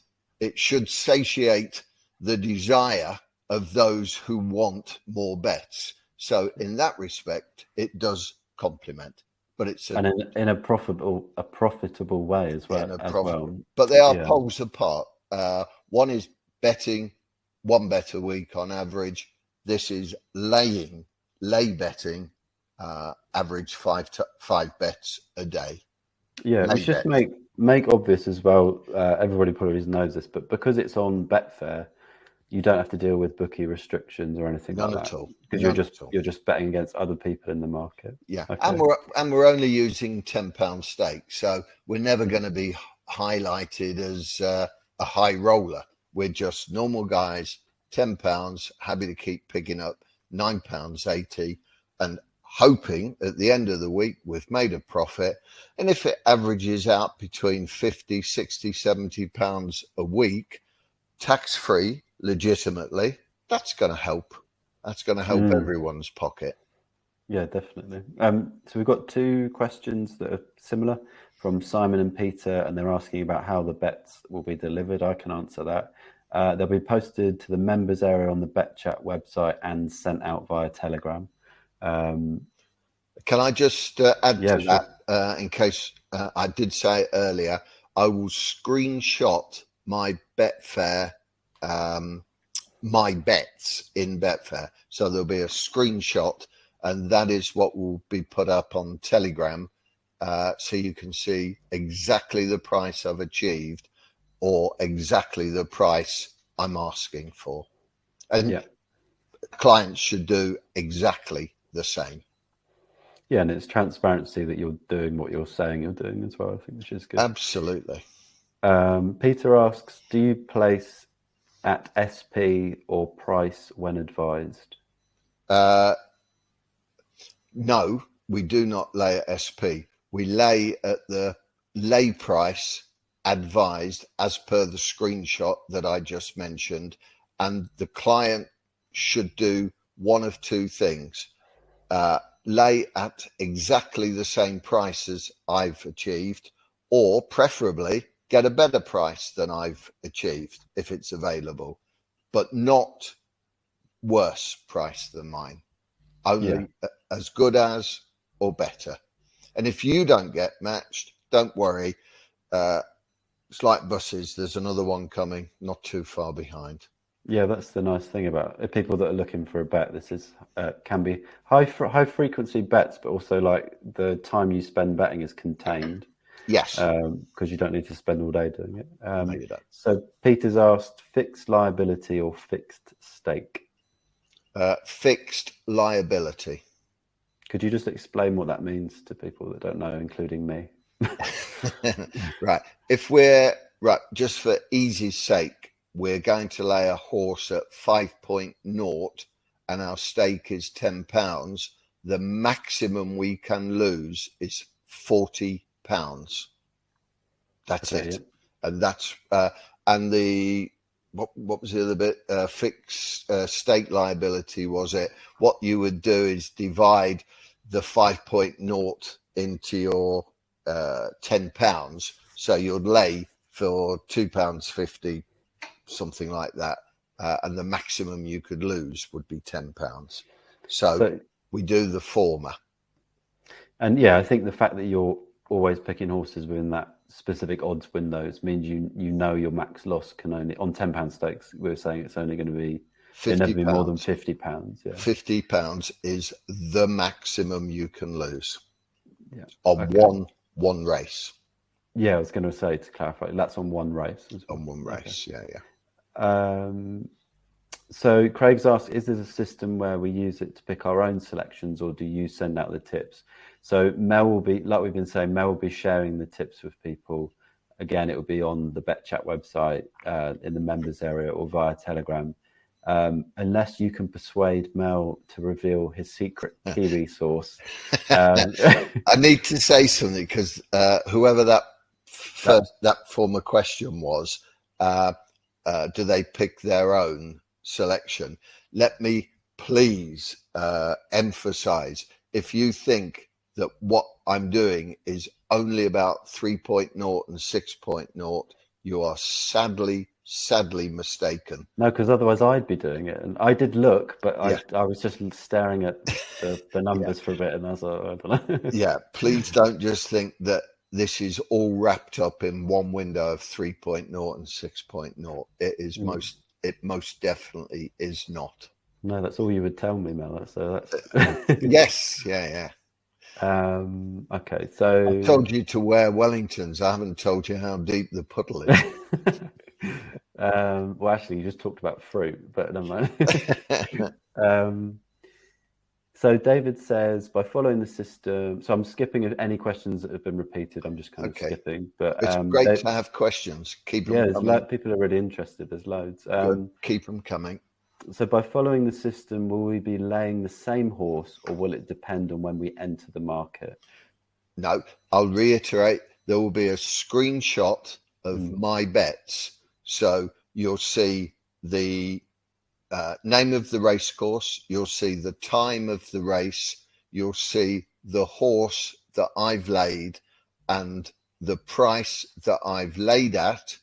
should satiate the desire of those who want more bets. So in that respect, it does complement, but it's in a profitable way as well. But they are poles apart. One is betting one bet a week on average. This is lay betting, average five bets a day. Yeah, let's just make obvious as well. Everybody probably knows this, but because it's on Betfair, you don't have to deal with bookie restrictions or anything like that. None at all. Because you're just betting against other people in the market. Yeah, okay. and we're only using £10 stakes, so we're never going to be highlighted as a high roller. We're just normal guys. £10, happy to keep picking up £9.80, and hoping at the end of the week we've made a profit. And if it averages out between 50, 60, 70 pounds a week, tax-free, legitimately, that's going to help. That's going to help everyone's pocket. Yeah, definitely. So we've got two questions that are similar from Simon and Peter, and they're asking about how the bets will be delivered. I can answer that. They'll be posted to the members area on the BetChat website and sent out via Telegram. Can I just add to that, in case I did say it earlier, I will screenshot my Betfair, my bets in Betfair. So there'll be a screenshot, and that is what will be put up on Telegram, so you can see exactly the price I've achieved or exactly the price I'm asking for. And clients should do exactly the same. Yeah, and it's transparency that you're doing what you're saying you're doing as well, I think, which is good. Absolutely. Peter asks, do you place at SP or price when advised? No, we do not lay at SP. We lay at the lay price advised as per the screenshot that I just mentioned. And the client should do one of two things. Lay at exactly the same price as I've achieved, or preferably get a better price than I've achieved if it's available, but not worse price than mine. Only as good as or better. And if you don't get matched, don't worry. It's like buses. There's another one coming, not too far behind. Yeah, that's the nice thing about it. People that are looking for a bet. This is can be high frequency bets, but also like the time you spend betting is contained. Yes, because you don't need to spend all day doing it. So Peter's asked, fixed liability or fixed stake? Fixed liability. Could you just explain what that means to people that don't know, including me? Right. Just for easy's sake, we're going to lay a horse at 5.0 and our stake is £10. The maximum we can lose is £40. That's it. Yeah. And that's and the what was the other bit? Fixed stake liability, was it? What you would do is divide the 5.0 into your £10. So you'd lay for £2.50, something like that, and the maximum you could lose would be £10. So we do the former. And yeah, I think the fact that you're always picking horses within that specific odds windows means you know your max loss can only, on £10 stakes, we were saying it's only going to be £50, more than £50. Yeah. £50 is the maximum you can lose on one race. Yeah, I was going to say, to clarify, that's on one race. On one race, yeah. So Craig's asked, is this a system where we use it to pick our own selections, or do you send out the tips? So Mel will be, like we've been saying, Mel will be sharing the tips with people. Again, it will be on the BetChat website, in the members area, or via Telegram. Unless you can persuade Mel to reveal his secret Kiwi source. I need to say something, because whoever that former question was, do they pick their own selection? Let me please emphasize, if you think that what I'm doing is only about 3.0 and 6.0, you are sadly mistaken. No, because otherwise I'd be doing it. And I did look, but Yeah. I was just staring at the numbers for a bit, and I was like, I don't know. Yeah, please don't just think that this is all wrapped up in one window of 3.0 and 6.0. It is it most definitely is not. No, that's all you would tell me, Mel. So that's Yes, yeah. Okay, so I told you to wear Wellingtons. I haven't told you how deep the puddle is. Well, actually, you just talked about fruit, but never mind. So David says, by following the system, so I'm skipping any questions that have been repeated. I'm just kind of skipping. But it's great to have questions. Keep them coming. People are really interested. There's loads. Good. Keep them coming. So by following the system, will we be laying the same horse, or will it depend on when we enter the market? No, I'll reiterate. There will be a screenshot of my bets. So you'll see the name of the race course, you'll see the time of the race, you'll see the horse that I've laid and the price that I've laid at,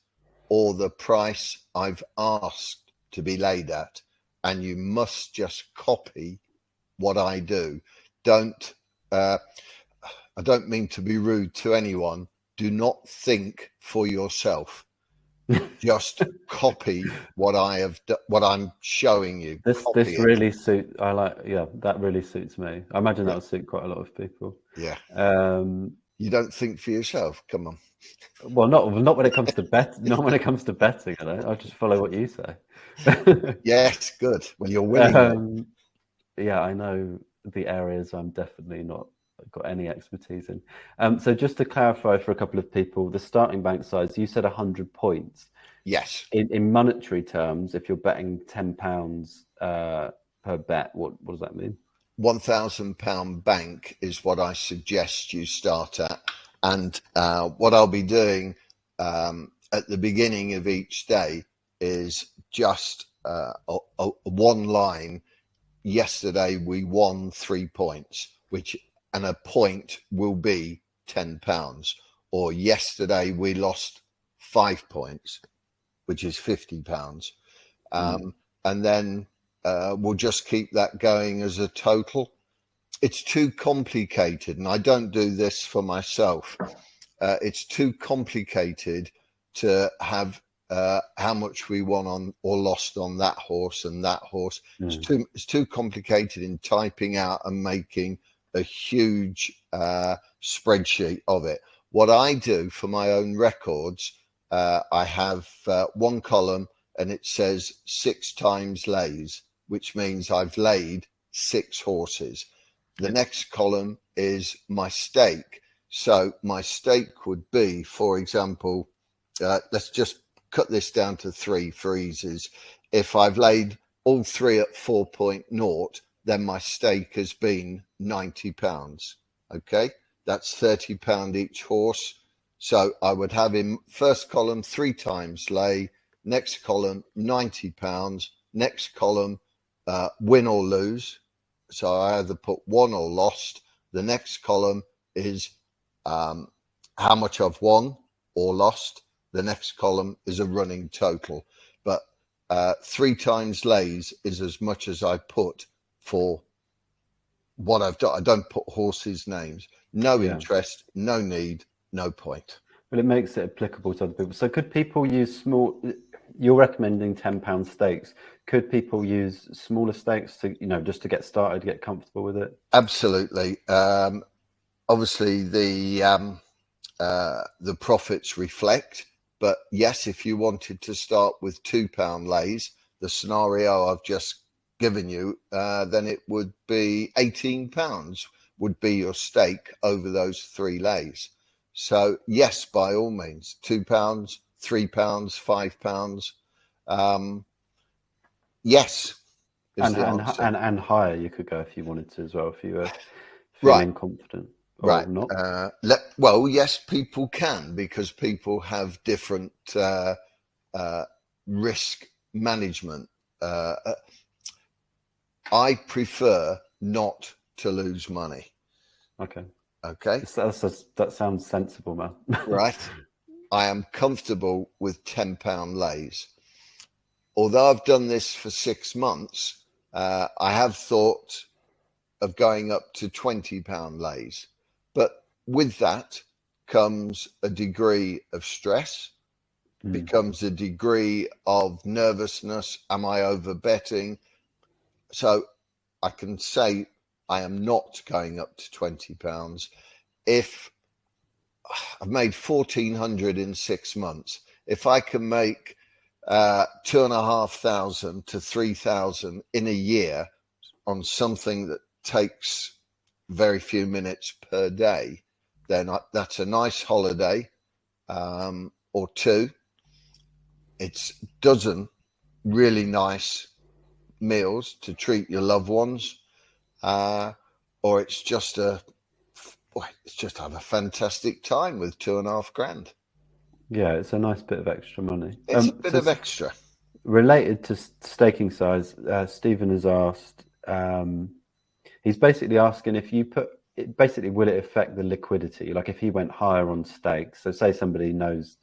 or the price I've asked to be laid at. And you must just copy what I do. I don't mean to be rude to anyone. Do not think for yourself. Just copy what I have, what I'm showing you. This really suits. That really suits me. I imagine that would suit quite a lot of people. Yeah. You don't think for yourself. Come on. Well, not when it comes to not when it comes to betting. I'll just follow what you say. Yes, good. When you're winning. Yeah, I know the areas I'm definitely not got any expertise in. So just to clarify for a couple of people, the starting bank size, you said 100 points. Yes. In monetary terms, if you're betting £10 per bet, what does that mean? £1,000 bank is what I suggest you start at. And what I'll be doing at the beginning of each day is just one line. Yesterday we won 3 points, and a point will be £10. Or yesterday we lost 5 points, which is £50. And then we'll just keep that going as a total. It's too complicated, and I don't do this for myself. It's too complicated to have how much we won on or lost on that horse and that horse. It's too complicated in typing out and making a huge spreadsheet of it. What I do for my own records, I have one column and it says 6 times lays, which means I've laid 6 horses. The next column is my stake. So my stake would be, for example, let's just cut this down to 3 for eases. If I've laid all 3 at 4.0, then my stake has been £90. Okay, that's £30 each horse. So I would have in first column 3 times lay, next column £90, next column win or lose. So I either put won or lost. The next column is how much I've won or lost. The next column is a running total. But 3 times lays is as much as I put for what I've done. I don't put horses' names. No interest, no need, no point. Well, it makes it applicable to other people. So could people use small... You're recommending £10 stakes. Could people use smaller stakes to, just to get started, get comfortable with it? Absolutely. Obviously, the profits reflect. But yes, if you wanted to start with £2 lays, the scenario I've just given you, then it would be £18 would be your stake over those 3 lays. So yes, by all means, £2, £3, £5. Yes. And higher you could go if you wanted to as well, if you were feeling confident. Or not? Well, yes, people can, because people have different risk management. I prefer not to lose money. Okay. Okay. That sounds sensible, man. Right. I am comfortable with £10 lays. Although I've done this for 6 months, I have thought of going up to £20 lays. But with that comes a degree of stress, becomes a degree of nervousness. Am I over betting? So I can say I am not going up to £20. If I've made 1,400 in 6 months, if I can make 2,500 to 3,000 in a year on something that takes very few minutes per day, then that's a nice holiday or two. It's a dozen really nice meals to treat your loved ones, or it's just have a fantastic time with £2,500. Yeah, it's a nice bit of extra money. It's a bit of extra. Related to staking size, Stephen has asked. He's basically asking if you put it. Basically, will it affect the liquidity? Like if he went higher on stakes. So, say somebody knows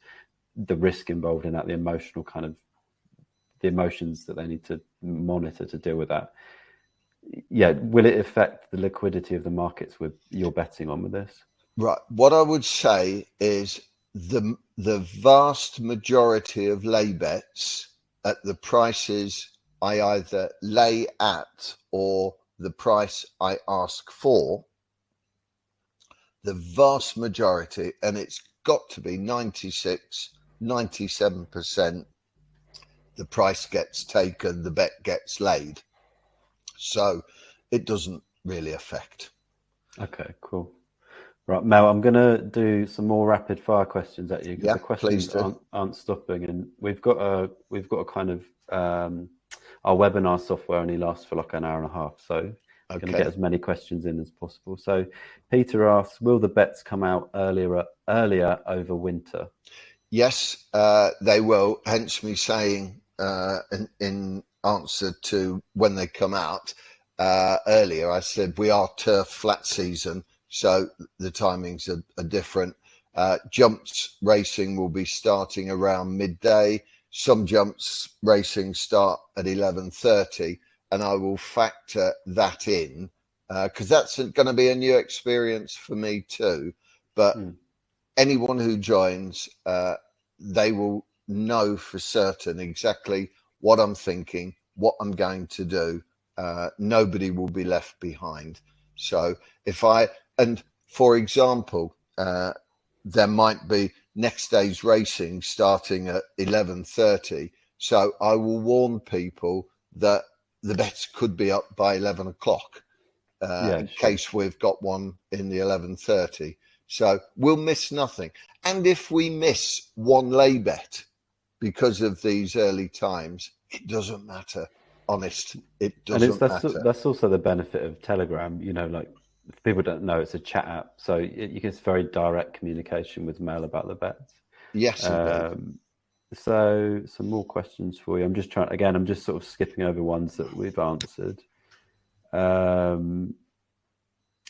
the risk involved in that, the emotional kind of the emotions that they need to monitor to deal with that. Yeah, will it affect the liquidity of the markets with you're betting on with this? Right. What I would say is the vast majority of lay bets at the prices I either lay at or the price I ask for, the vast majority, and it's got to be 96, 97%, the price gets taken, the bet gets laid. So it doesn't really affect. Okay, cool. Right, Mel, I'm going to do some more rapid fire questions at you because the questions aren't stopping, and we've got a kind of our webinar software only lasts for like an hour and a half, so I'm going to get as many questions in as possible. So Peter asks, will the bets come out earlier over winter? Yes, they will. Hence me saying in answer to when they come out earlier, I said we are turf flat season, so the timings are different. Jumps racing will be starting around midday. Some jumps racing start at 11:30, and I will factor that in because that's going to be a new experience for me too. But anyone who joins, they will know for certain exactly what I'm thinking, what I'm going to do. Nobody will be left behind. So for example, there might be next day's racing starting at 11:30. So I will warn people that the bets could be up by 11 o'clock in case we've got one in the 11:30. So we'll miss nothing. And if we miss one lay bet because of these early times, it doesn't matter. Honest, it doesn't matter. That's also the benefit of Telegram. You know, like if people don't know, it's a chat app, so you get very direct communication with Mel about the bets. Yes, so some more questions for you. I'm just sort of skipping over ones that we've answered.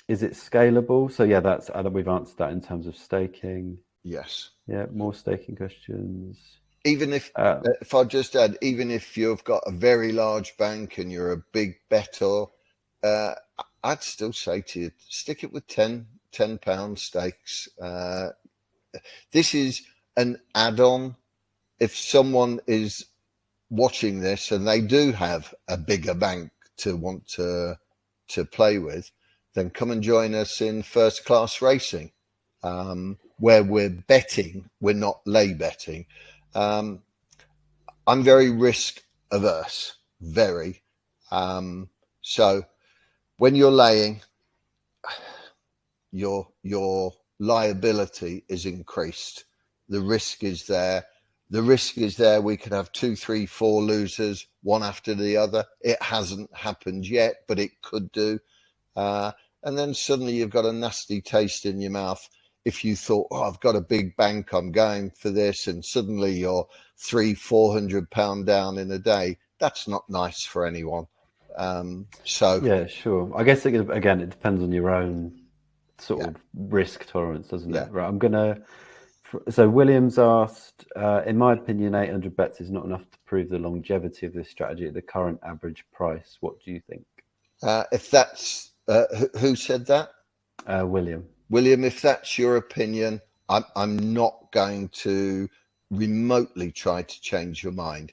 Is it scalable? So yeah, we've answered that in terms of staking. Yes. Yeah, more staking questions. Even if I just add, even if you've got a very large bank and you're a big bettor, I'd still say to you, stick it with £10 stakes. This is an add-on. If someone is watching this and they do have a bigger bank to want to play with, then come and join us in first class racing, where we're betting, we're not lay betting. I'm very risk averse, very. So when you're laying, your liability is increased. The risk is there. We could have 2, 3, 4 losers, one after the other. It hasn't happened yet, but it could do. And then suddenly you've got a nasty taste in your mouth. If you thought, I've got a big bank, I'm going for this, and suddenly you're £300-400 down in a day, that's not nice for anyone. Yeah, sure. I guess again, it depends on your own sort of risk tolerance, doesn't it? Right. So Williams asked, in my opinion, 800 bets is not enough to prove the longevity of this strategy at the current average price. What do you think? If that's who said that? William. William, if that's your opinion, I'm not going to remotely try to change your mind.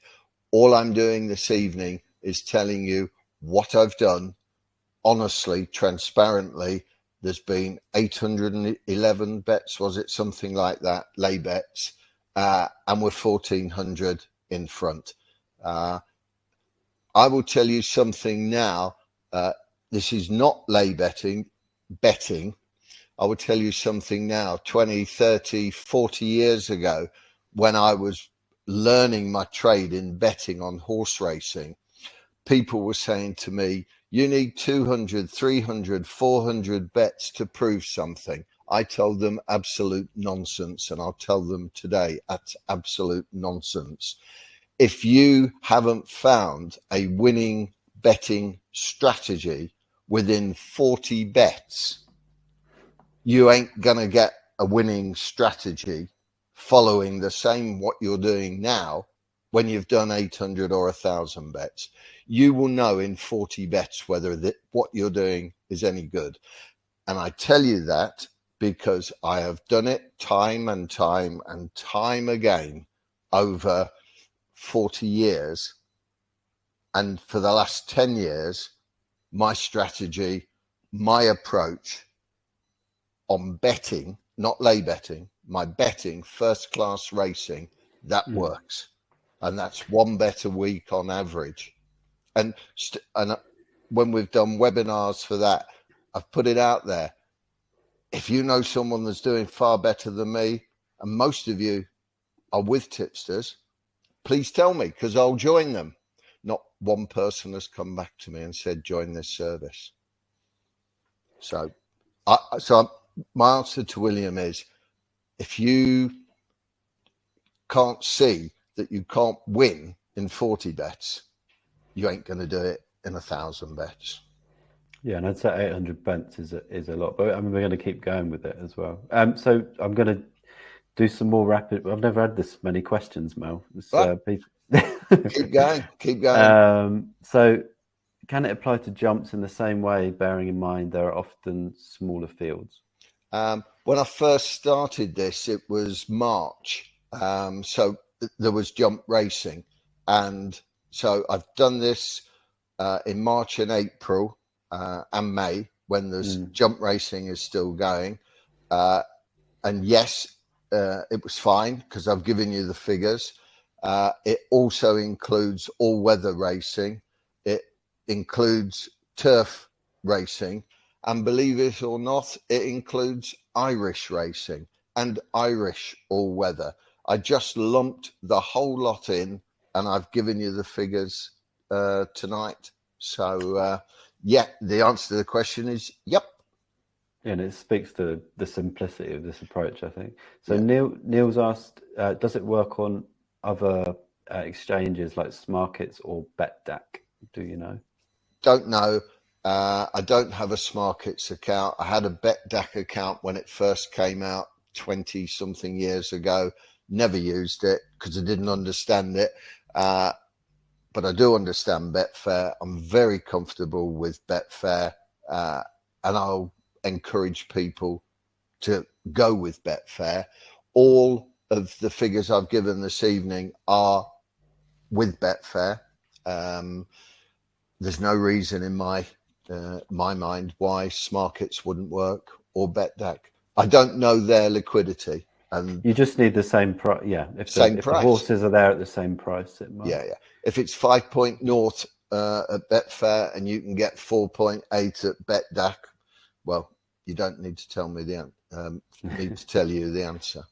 All I'm doing this evening is telling you what I've done, honestly, transparently. There's been 811 bets, was it? Something like that, lay bets, and we're 1,400 in front. I will tell you something now. This is not lay betting. I will tell you something now. 20, 30, 40 years ago, when I was learning my trade in betting on horse racing, people were saying to me, you need 200, 300, 400 bets to prove something. I told them absolute nonsense, and I'll tell them today that's absolute nonsense. If you haven't found a winning betting strategy within 40 bets, you ain't going to get a winning strategy following the same what you're doing now when you've done 800 or 1,000 bets. You will know in 40 bets whether what you're doing is any good. And I tell you that because I have done it time and time and time again over 40 years. And for the last 10 years, my strategy, my approach on betting, not lay betting, my betting, first class racing, that works. And that's one bet a week on average. And when we've done webinars for that, I've put it out there. If you know someone that's doing far better than me, and most of you are with tipsters, please tell me, because I'll join them. Not one person has come back to me and said, join this service. So my answer to William is, if you can't see that you can't win in 40 bets, you ain't going to do it in 1,000 bets. Yeah, and I'd say 800 bets is a lot, but I mean, we're going to keep going with it as well. So I'm going to do some more rapid. I've never had this many questions, Mel. Keep going. So can it apply to jumps in the same way, bearing in mind there are often smaller fields? When I first started this, it was March. So there was jump racing. And so I've done this in March and April and May, when there's jump racing is still going. And yes, it was fine because I've given you the figures. It also includes all weather racing. It includes turf racing. And believe it or not, it includes Irish racing and Irish all weather. I just lumped the whole lot in, and I've given you the figures tonight. So, yeah, the answer to the question is yep. Yeah, and it speaks to the simplicity of this approach, I think. So yeah. Neil's asked, does it work on other exchanges like Smarkets or BetDAC? Do you know? Don't know. I don't have a Smarkets account. I had a BetDAC account when it first came out 20 something years ago. Never used it because I didn't understand it. But I do understand Betfair. I'm very comfortable with Betfair, and I'll encourage people to go with Betfair. All of the figures I've given this evening are with Betfair. There's no reason in my mind why Smarkets wouldn't work or BetDAC. I don't know their liquidity. And you just need the same price. Yeah, if the horses are there at the same price, it might. Yeah. If it's 5.0 at Betfair and you can get 4.8 at BetDAC, well, you don't need to tell me need to tell you the answer.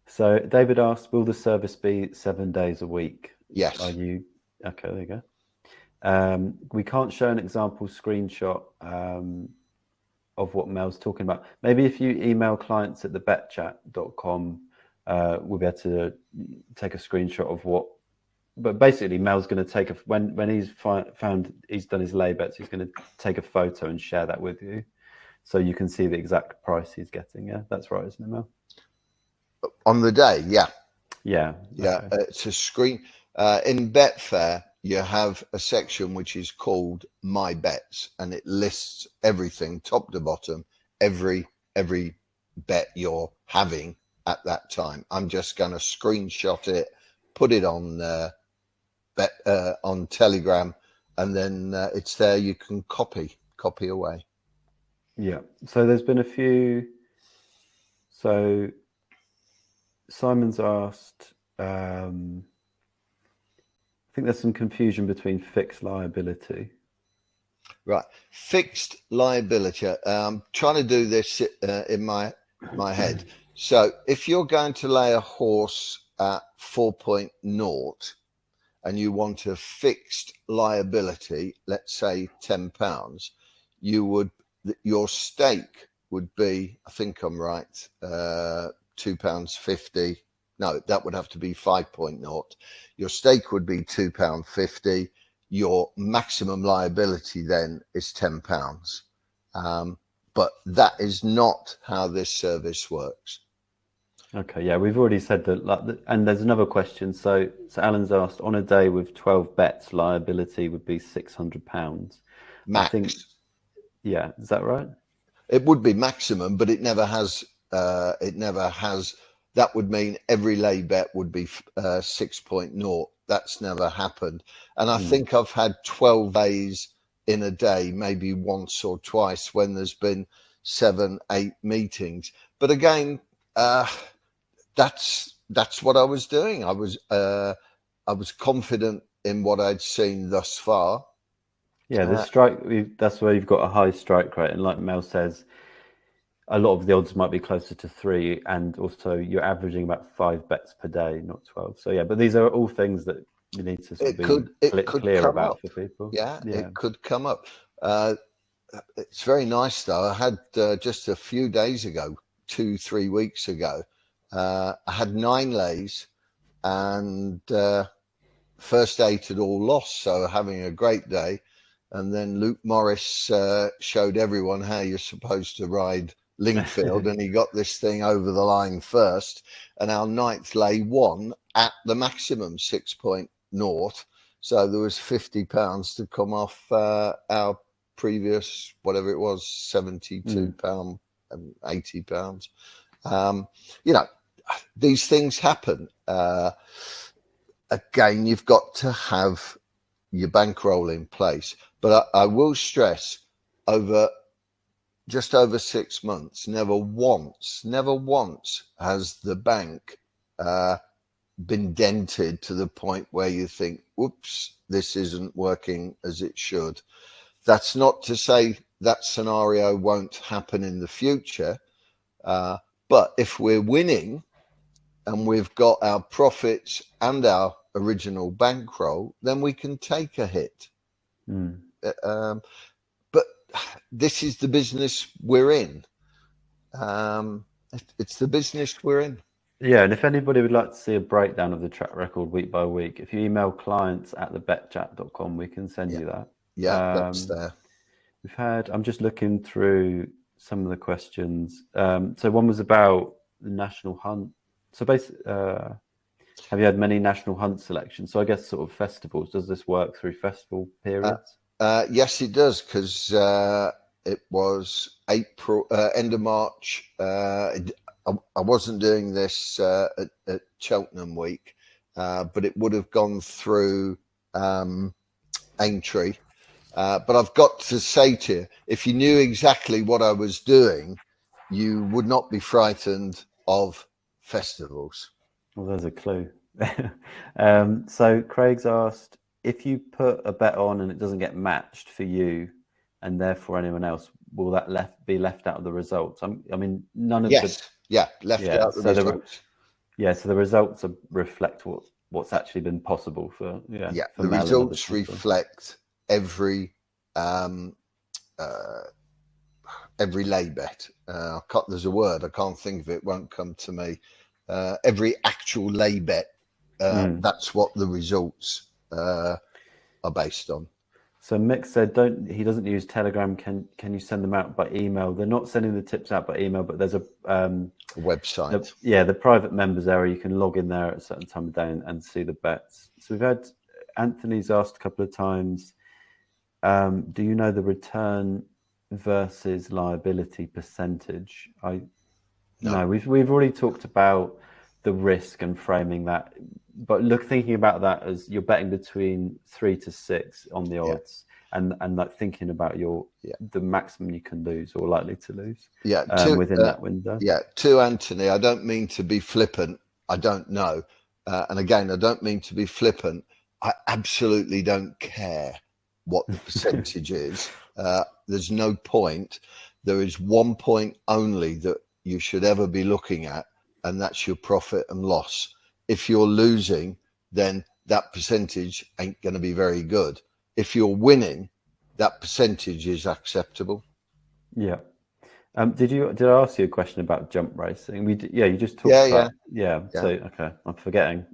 So David asked, will the service be 7 days a week? Yes. Are you okay? There you go. We can't show an example screenshot of what Mel's talking about. Maybe if you email clients at thebetchat.com, we'll be able to take a screenshot of what but basically Mel's going to take when he's he's done his lay bets, he's going to take a photo and share that with you, so you can see the exact price he's getting. Yeah, that's right, isn't it, Mel? On the day, yeah. Yeah. Yeah, Okay. it's a screen. In Betfair, you have a section which is called My Bets, and it lists everything top to bottom, every bet you're having at that time. I'm just going to screenshot it, put it on on Telegram, and then it's there. You can copy away. Yeah. So there's been a few. So Simon's asked. I think there's some confusion between fixed liability. Right, fixed liability. I'm trying to do this in my head. So if you're going to lay a horse at 4.0 and you want a fixed liability, let's say £10, your stake would be, I think I'm right, £2.50. No, that would have to be 5.0. Your stake would be £2.50. Your maximum liability then is £10. But that is not how this service works. Okay, yeah, we've already said that. And there's another question. So Alan's asked, on a day with 12 bets, liability would be £600. Max. I think, yeah, is that right? It would be maximum, but it never has. That would mean every lay bet would be 6.0. That's never happened. And I think I've had 12 days in a day, maybe once or twice when there's been 7, 8 meetings. But again, that's what I was doing. I was confident in what I'd seen thus far. Yeah, the strike, that's where you've got a high strike rate. And like Mel says, a lot of the odds might be closer to 3. And also you're averaging about 5 bets per day, not 12. So yeah, but these are all things that you need to sort of be clear about for people. Yeah, it could come up. It's very nice though. I had just a few days ago, 2-3 weeks ago, I had 9 lays, and first 8 had all lost, so having a great day. And then Luke Morris showed everyone how you're supposed to ride Lingfield, and he got this thing over the line first. And our 9th lay won at the maximum 6.0. So there was £50 to come off our previous, whatever it was, £72 and £80. You know, these things happen. Again, you've got to have your bankroll in place. But I will stress, just over 6 months, never once has the bank been dented to the point where you think, whoops, this isn't working as it should. That's not to say that scenario won't happen in the future. But if we're winning and we've got our profits and our original bankroll, then we can take a hit. But this is the business we're in. It's the business we're in. Yeah, and if anybody would like to see a breakdown of the track record week by week, if you email clients@thebetchat.com, we can send you that. Yeah, that's there. I'm just looking through some of the questions. So one was about the national hunt. So basically, have you had many national hunt selections? So I guess sort of festivals. Does this work through festival periods? Yes, it does, because it was April, end of March. I wasn't doing this at Cheltenham Week, but it would have gone through Aintree. But I've got to say to you, if you knew exactly what I was doing, you would not be frightened of festivals. Well, there's a clue. So Craig's asked, if you put a bet on and it doesn't get matched for you and therefore anyone else, will that be left out of the results? I mean, none of left out the results. So the results reflect what's actually been possible for the Mel results reflect every lay bet. There's a word I can't think of it. Won't come to me. Every actual lay bet That's what the results are based on. So Mick said, he doesn't use Telegram. Can you send them out by email? They're not sending the tips out by email, but there's a website. The private members area. You can log in there at a certain time of day and see the bets. So we've had Anthony's asked a couple of times, do you know the return versus liability percentage? No, we've already talked about the risk and framing that, but thinking about that as you're betting between 3 to 6 on the odds, and like thinking about the maximum you can lose or likely to lose within that window. To Anthony, I don't mean to be flippant. I don't know, and again, I don't mean to be flippant. I absolutely don't care what the percentage is. There's no point. There is one point only that you should ever be looking at, and that's your profit and loss. If you're losing, then that percentage ain't going to be very good. If you're winning, that percentage is acceptable. Yeah. Did I ask you a question about jump racing? You just talked about. So okay, I'm forgetting.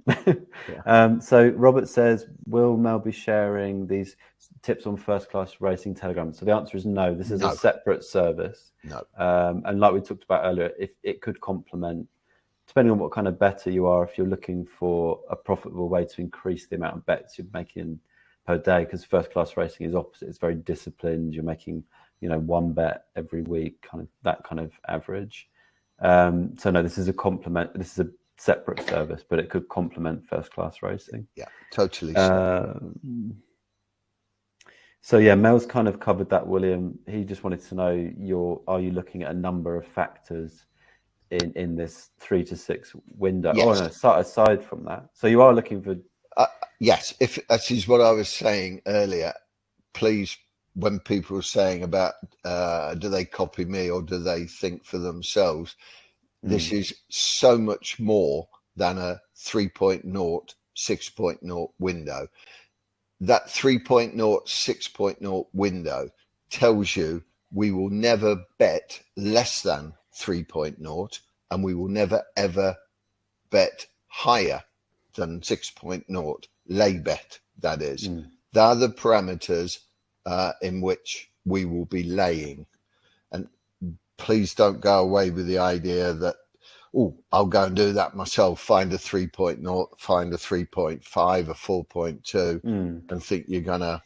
So Robert says, will Mel be sharing these tips on first class racing Telegram? So the answer is no. This is a separate service. No. And like we talked about earlier, if it could complement, depending on what kind of bettor you are, if you're looking for a profitable way to increase the amount of bets you're making per day, because first class racing is opposite. It's very disciplined. You're making one bet every week, that kind of average. So no, this is a complement. This is a separate service, but it could complement first class racing. Yeah, totally. So Mel's kind of covered that, William. He just wanted to know are you looking at a number of factors in this 3 to 6 window? Yes. Oh no, aside from that. So you are looking for yes, if that is what I was saying earlier, please, when people are saying about do they copy me or do they think for themselves, this is so much more than a 3.0, 6.0 window. That 3.0, 6.0 window tells you we will never bet less than 3.0, and we will never ever bet higher than 6.0, lay bet, that is. They're the parameters in which we will be laying. And please don't go away with the idea that, I'll go and do that myself, find a 3.0, find a 3.5, a 4.2, and think you're going to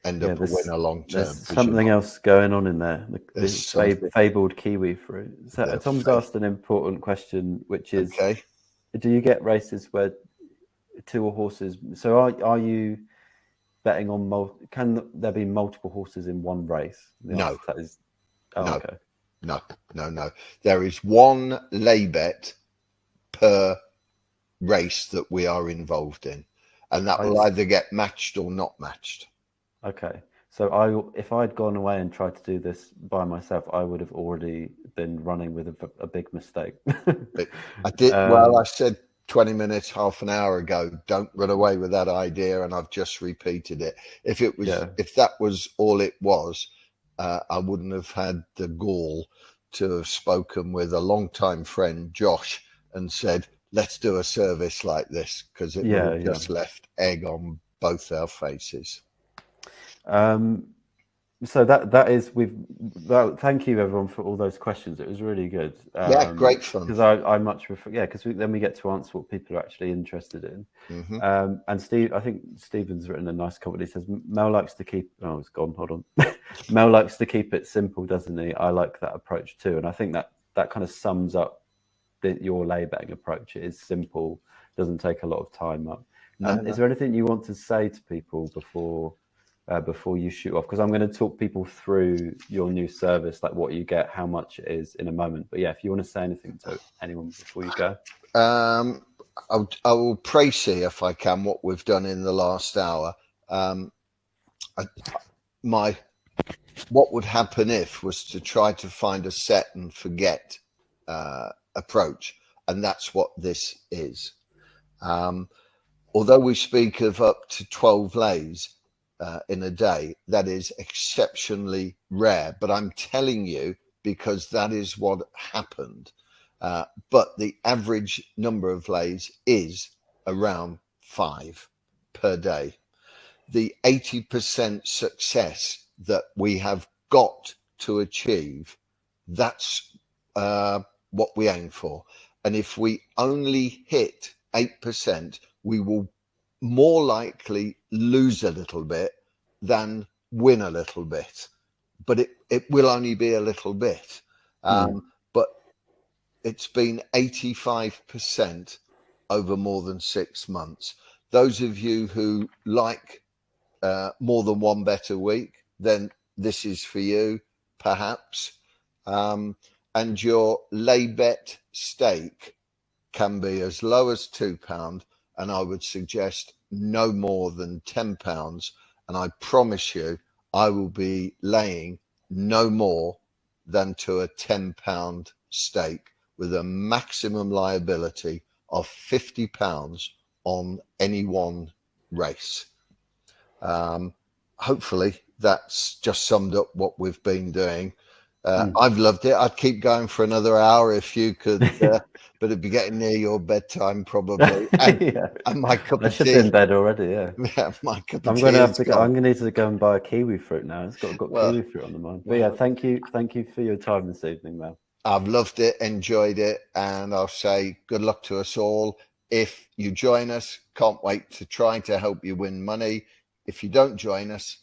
end up a winner long term. There's something else going on in there, this fabled kiwi fruit. So Tom's asked an important question, which is, do you get races where 2 horses? So are you betting on can there be multiple horses in one race? No. That is, okay. No. There is one lay bet per race that we are involved in, and that will either get matched or not matched. Okay. So if I'd gone away and tried to do this by myself, I would have already been running with a big mistake. I did. I said 20 minutes, half an hour ago, don't run away with that idea, and I've just repeated it. If that was all it was, I wouldn't have had the gall to have spoken with a longtime friend, Josh, and said, let's do a service like this, because it would have just left egg on both our faces. So that is thank you everyone for all those questions. It was really good. Great fun. Because I much prefer, because then we get to answer what people are actually interested in. And Steve, I think Stephen's written a nice comment. He says Mel likes to keep. Oh, it's gone. Hold on. Mel likes to keep it simple, doesn't he? I like that approach too, and I think that kind of sums up your lay betting approach. It is simple, doesn't take a lot of time up. Is there anything you want to say to people before you shoot off? Because I'm going to talk people through your new service, like what you get, how much it is, in a moment. But if you want to say anything to anyone before you go. I will précis, if I can, what we've done in the last hour. What would happen if was to try to find a set and forget approach, and that's what this is. Although we speak of up to 12 lays in a day, that is exceptionally rare, but I'm telling you because that is what happened. But the average number of lays is around 5 per day. The 80% success that we have got to achieve, that's what we aim for. And if we only hit 8%, we will more likely lose a little bit than win a little bit. But it will only be a little bit. But it's been 85% over more than 6 months. Those of you who like more than one bet a week, then this is for you, perhaps. And your lay bet stake can be as low as £2, and I would suggest no more than £10. And I promise you, I will be laying no more than to a £10 stake with a maximum liability of £50 on any one race. Hopefully that's just summed up what we've been doing. I've loved it. I'd keep going for another hour if you could, but it'd be getting near your bedtime probably. And, Yeah. and my cup I of should tea. be in bed already. Yeah. Yeah, my cup of I'm tea. going to have to go. I'm going to need to go and buy a kiwi fruit now. It's got Well, kiwi fruit on the mind. But yeah, thank you for your time this evening, Mel. I've loved it, enjoyed it, and I'll say good luck to us all. If you join us, can't wait to try to help you win money. If you don't join us,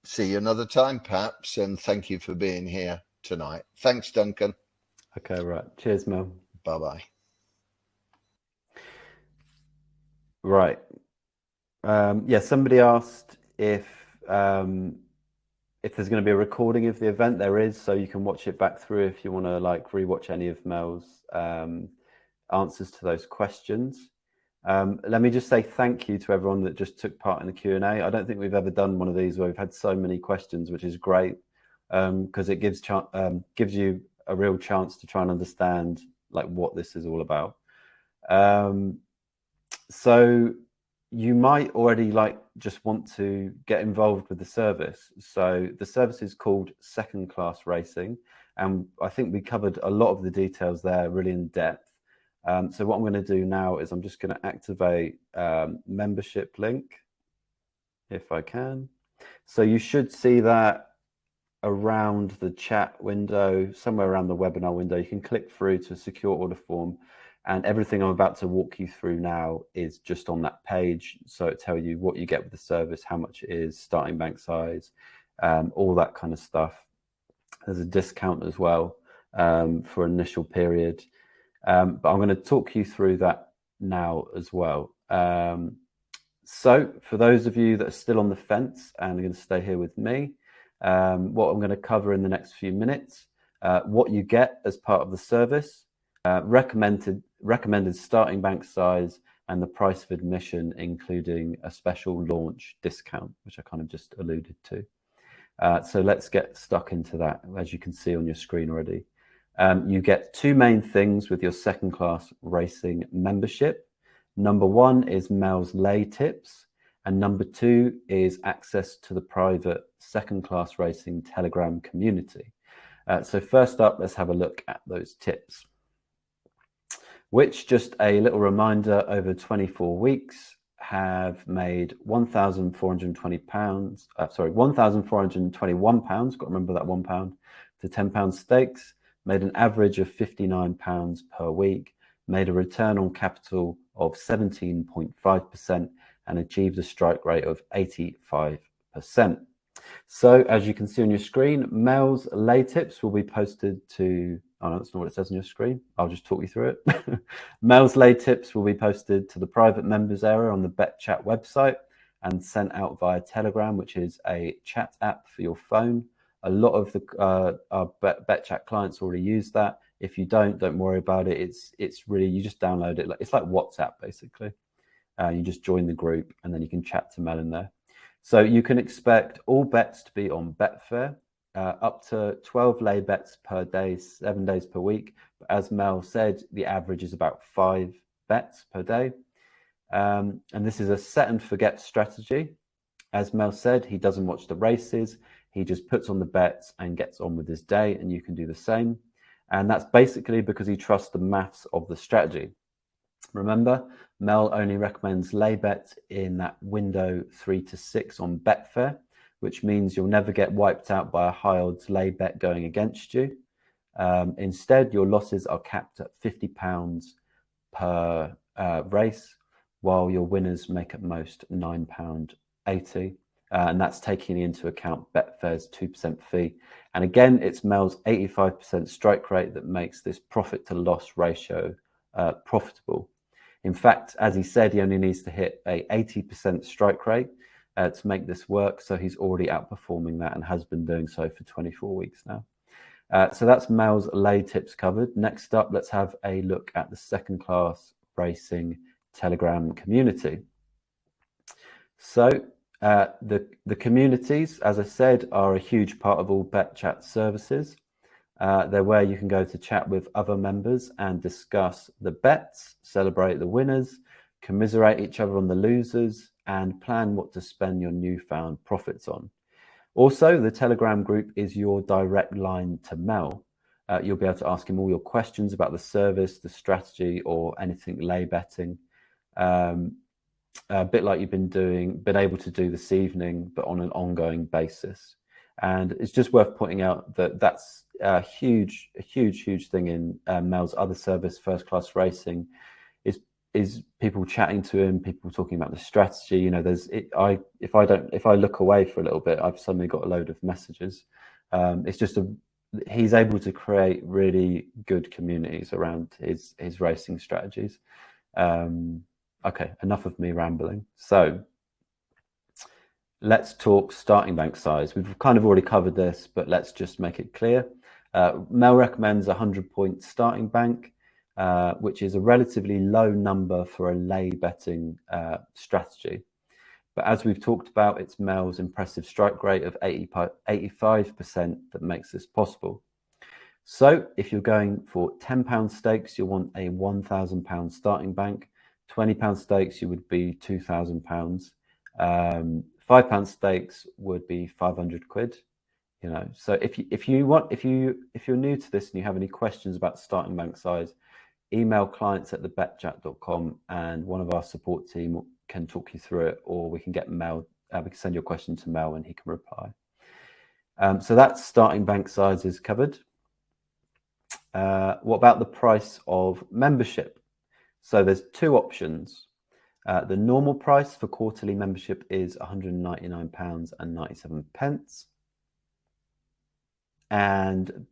see you another time, perhaps, and thank you for being here tonight. Thanks, Duncan. Okay, right. Cheers, Mel. Bye-bye. Right. Yeah, somebody asked if there's going to be a recording of the event. There is, so you can watch it back through if you want to like rewatch any of Mel's answers to those questions. Let me just say thank you to everyone that just took part in the Q&A. I don't think we've ever done one of these where we've had so many questions, which is great, because it gives you a real chance to try and understand like what this is all about. So you might already like just want to get involved with the service. So the service is called Second Class Racing, and I think we covered a lot of the details there really in depth. So what I'm going to do now is I'm just going to activate membership link, if I can. So you should see that around the chat window, somewhere around the webinar window. You can click through to secure order form, and everything I'm about to walk you through now is just on that page. So it tells you what you get with the service, how much it is, starting bank size, all that kind of stuff. There's a discount as well for an initial period. But I'm going to talk you through that now as well. So for those of you that are still on the fence and are going to stay here with me, what I'm going to cover in the next few minutes, what you get as part of the service, recommended starting bank size, and the price of admission, including a special launch discount, which I kind of just alluded to. So let's get stuck into that. As you can see on your screen already, you get two main things with your Second Class Racing membership. Number one is Mel's lay tips, and number two is access to the private Second Class Racing Telegram community. So first up, let's have a look at those tips, which, just a little reminder, over 24 weeks have made £1,421, got to remember that £1 to £10 stakes, made an average of £59 per week, made a return on capital of 17.5%, and achieved a strike rate of 85%. So as you can see on your screen, Mel's lay tips will be posted to, oh no, that's not what it says on your screen. I'll just talk you through it. Mel's lay tips will be posted to the private members area on the BetChat website and sent out via Telegram, which is a chat app for your phone. A lot of our BetChat clients already use that. If you don't worry about it. It's really, you just download it. It's like WhatsApp, basically. You just join the group and then you can chat to Mel in there. So you can expect all bets to be on Betfair, up to 12 lay bets per day, 7 days per week. But as Mel said, the average is about 5 bets per day. And this is a set and forget strategy. As Mel said, he doesn't watch the races. He just puts on the bets and gets on with his day, and you can do the same. And that's basically because he trusts the maths of the strategy. Remember, Mel only recommends lay bets in that window 3 to 6 on Betfair, which means you'll never get wiped out by a high odds lay bet going against you. Instead, your losses are capped at £50 per race, while your winners make at most £9.80. And that's taking into account Betfair's 2% fee. And again, it's Mel's 85% strike rate that makes this profit to loss ratio profitable. In fact, as he said, he only needs to hit a 80% strike rate to make this work. So he's already outperforming that and has been doing so for 24 weeks now. So that's Mel's lay tips covered. Next up, let's have a look at the second class racing Telegram community. So the communities, as I said, are a huge part of all Bet Chat services. They're where you can go to chat with other members and discuss the bets, celebrate the winners, commiserate each other on the losers, and plan what to spend your newfound profits on. Also, the Telegram group is your direct line to Mel. You'll be able to ask him all your questions about the service, the strategy, or anything lay betting. A bit like you've been able to do this evening, but on an ongoing basis. And it's just worth pointing out that that's a huge thing in Mel's other service, First Class Racing, is people chatting to him, people talking about the strategy. You know, if I look away for a little bit, I've suddenly got a load of messages. It's just he's able to create really good communities around his racing strategies. Okay, enough of me rambling. So let's talk starting bank size. We've kind of already covered this, but let's just make it clear. Mel recommends 100-point starting bank, which is a relatively low number for a lay betting strategy. But as we've talked about, it's Mel's impressive strike rate of 85% that makes this possible. So if you're going for £10 stakes, you'll want a £1,000 starting bank. £20 stakes, you would be £2,000. £5 stakes would be 500 quid. You know, so if you're new to this and you have any questions about starting bank size, email clients@thebetchat.com and one of our support team can talk you through it, or we can get Mel. We can send your question to Mel and he can reply. So that's starting bank sizes covered. What about the price of membership? So there's two options. The normal price for quarterly membership is £199.97. And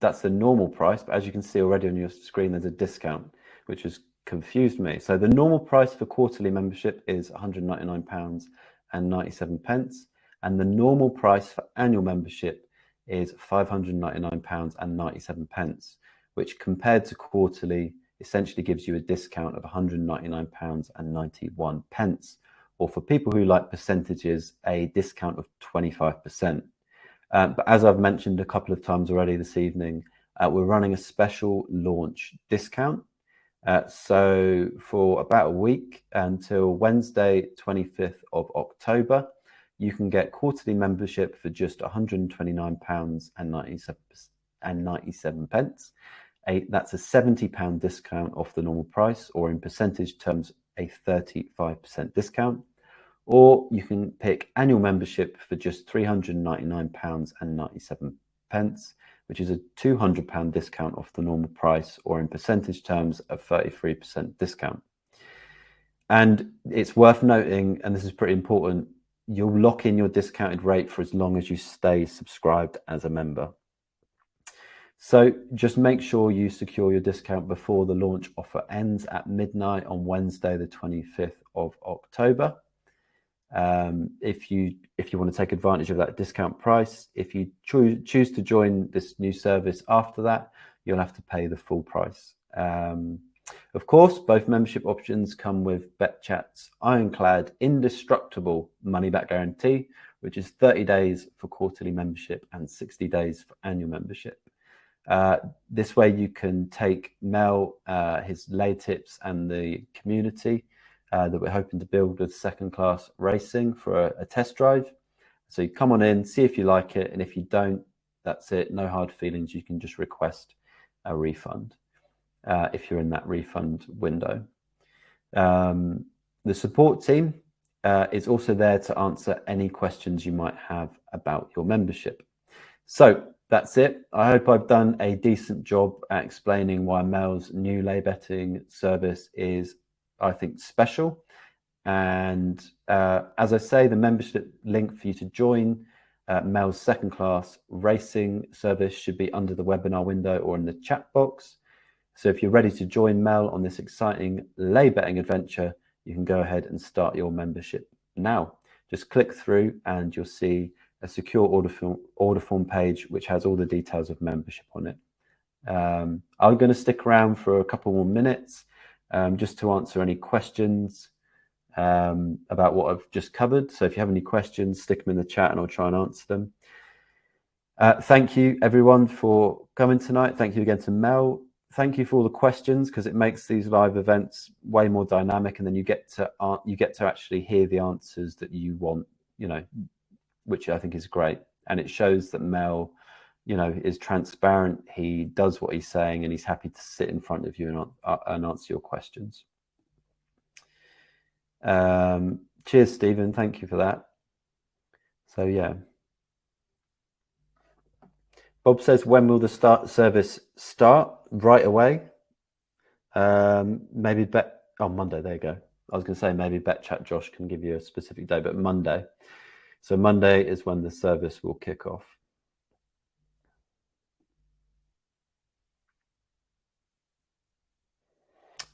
that's the normal price. But as you can see already on your screen, there's a discount, which has confused me. So the normal price for quarterly membership is £199.97. And the normal price for annual membership is £599.97, which compared to quarterly essentially gives you a discount of £199.91, or for people who like percentages, a discount of 25%. But as I've mentioned a couple of times already this evening, we're running a special launch discount. So for about a week until Wednesday, 25th of October, you can get quarterly membership for just £129.97. That's a £70 discount off the normal price, or in percentage terms, a 35% discount. Or you can pick annual membership for just £399.97, which is a £200 discount off the normal price, or in percentage terms, a 33% discount. And it's worth noting, and this is pretty important, you'll lock in your discounted rate for as long as you stay subscribed as a member. So just make sure you secure your discount before the launch offer ends at midnight on Wednesday, the 25th of October. If you want to take advantage of that discount price, if you choose to join this new service after that, you'll have to pay the full price. Of course, both membership options come with BetChat's ironclad, indestructible money-back guarantee, which is 30 days for quarterly membership and 60 days for annual membership. This way you can take Mel, his lay tips and the community that we're hoping to build with Second Class Racing for a test drive. So you come on in, see if you like it, and if you don't, that's it, no hard feelings, you can just request a refund. if you're in that refund window. The support team is also there to answer any questions you might have about your membership. So that's it. I hope I've done a decent job at explaining why Mel's new lay betting service is, I think, special. And as I say, the membership link for you to join Mel's second class racing service should be under the webinar window or in the chat box. So if you're ready to join Mel on this exciting lay betting adventure, you can go ahead and start your membership now. Just click through and you'll see a secure order form page which has all the details of membership on it. I'm going to stick around for a couple more minutes just to answer any questions about what I've just covered. So if you have any questions, stick them in the chat and I'll try and answer them. Thank you everyone for coming tonight. Thank you again to Mel. Thank you for all the questions, because it makes these live events way more dynamic, and then you get to actually hear the answers that you want, which I think is great. And it shows that Mel, is transparent. He does what he's saying, and he's happy to sit in front of you and answer your questions. Cheers, Stephen. Thank you for that. So yeah. Bob says, when will the service start? Right away. Maybe on Monday. There you go. I was going to say maybe BetChat Josh can give you a specific day, but Monday. So Monday is when the service will kick off.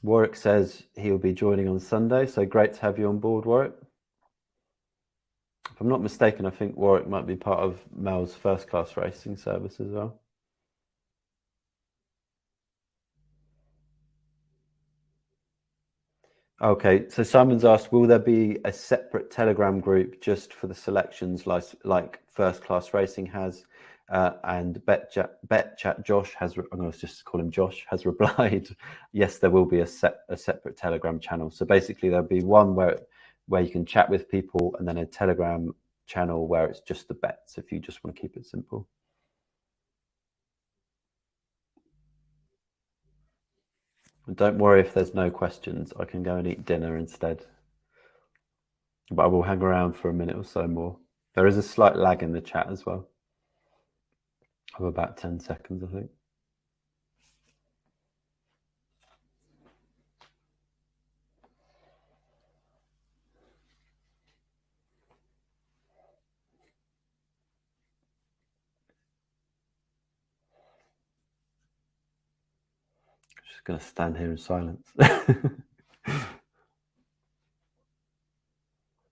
Warwick says he'll be joining on Sunday. So great to have you on board, Warwick. If I'm not mistaken, I think Warwick might be part of Mel's first class racing service as well. Okay, so Simon's asked, will there be a separate Telegram group just for the selections like First Class Racing has? And BetChat Josh has, I'm going to just call him Josh, has replied, yes, there will be a separate Telegram channel. So basically there'll be one where you can chat with people, and then a Telegram channel where it's just the bets if you just want to keep it simple. And don't worry if there's no questions. I can go and eat dinner instead. But I will hang around for a minute or so more. There is a slight lag in the chat as well, of about 10 seconds, I think. Just going to stand here in silence.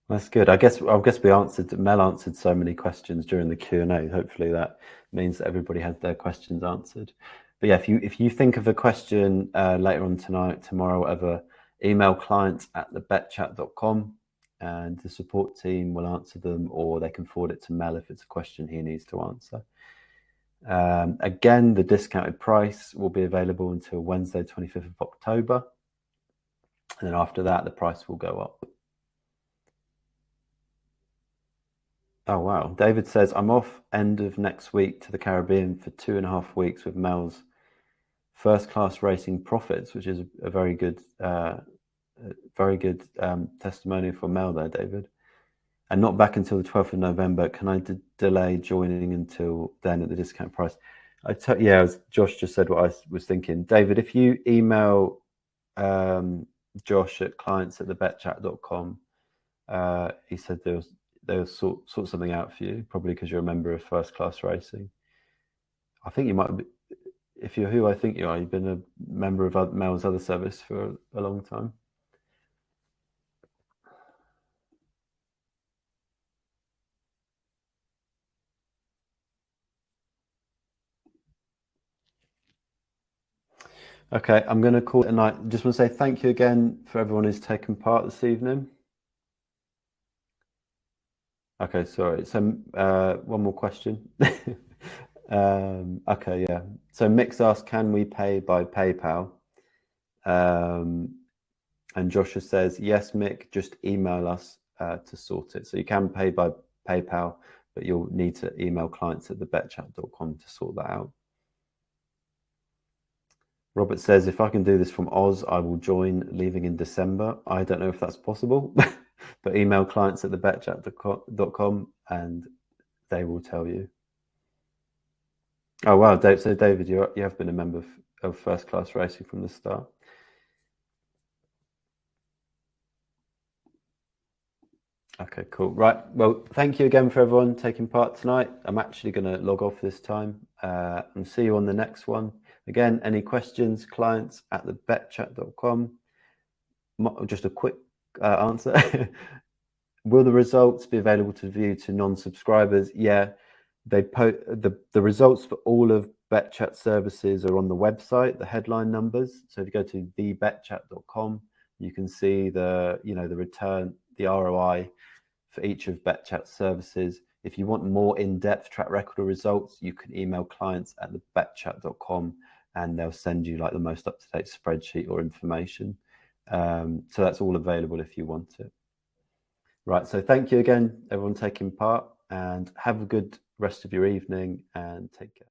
That's good. I guess Mel answered so many questions during the Q&A. Hopefully that means that everybody had their questions answered. But yeah, if you think of a question later on tonight, tomorrow, whatever, email clients@thebetchat.com and the support team will answer them, or they can forward it to Mel if it's a question he needs to answer. Again, the discounted price will be available until Wednesday, 25th of October. And then after that, the price will go up. Oh, wow. David says, I'm off end of next week to the Caribbean for 2.5 weeks with Mel's first class racing profits, which is a very good testimony for Mel there, David. And not back until the 12th of November. Can I delay joining until then at the discount price? As Josh just said what I was thinking. David, if you email Josh at clients@thebetchat.com, he said they'll sort something out for you, probably because you're a member of First Class Racing. I think you might be, if you're who I think you are, you've been a member of Mel's other service for a long time. Okay, I'm going to call it a night. Just want to say thank you again for everyone who's taken part this evening. Okay, sorry. So one more question. Okay, yeah. So Mix asked, can we pay by PayPal? And Joshua says, yes, Mick, just email us to sort it. So you can pay by PayPal, but you'll need to email clients@thebetchat.com to sort that out. Robert says, if I can do this from Oz, I will join, leaving in December. I don't know if that's possible, but email clients at thebetchat.com and they will tell you. Oh, wow, Dave. So, David, you have been a member of First Class Racing from the start. Okay, cool. Right. Well, thank you again for everyone taking part tonight. I'm actually going to log off this time and see you on the next one. Again, any questions, clients at thebetchat.com. Just a quick answer. Will the results be available to view to non-subscribers? Yeah, they the results for all of BetChat services are on the website, the headline numbers. So if you go to thebetchat.com, you can see the return, the ROI for each of BetChat services. If you want more in-depth track record results, you can email clients at thebetchat.com and they'll send you like the most up-to-date spreadsheet or information. So that's all available if you want it. Right, so thank you again, everyone taking part, and have a good rest of your evening and take care.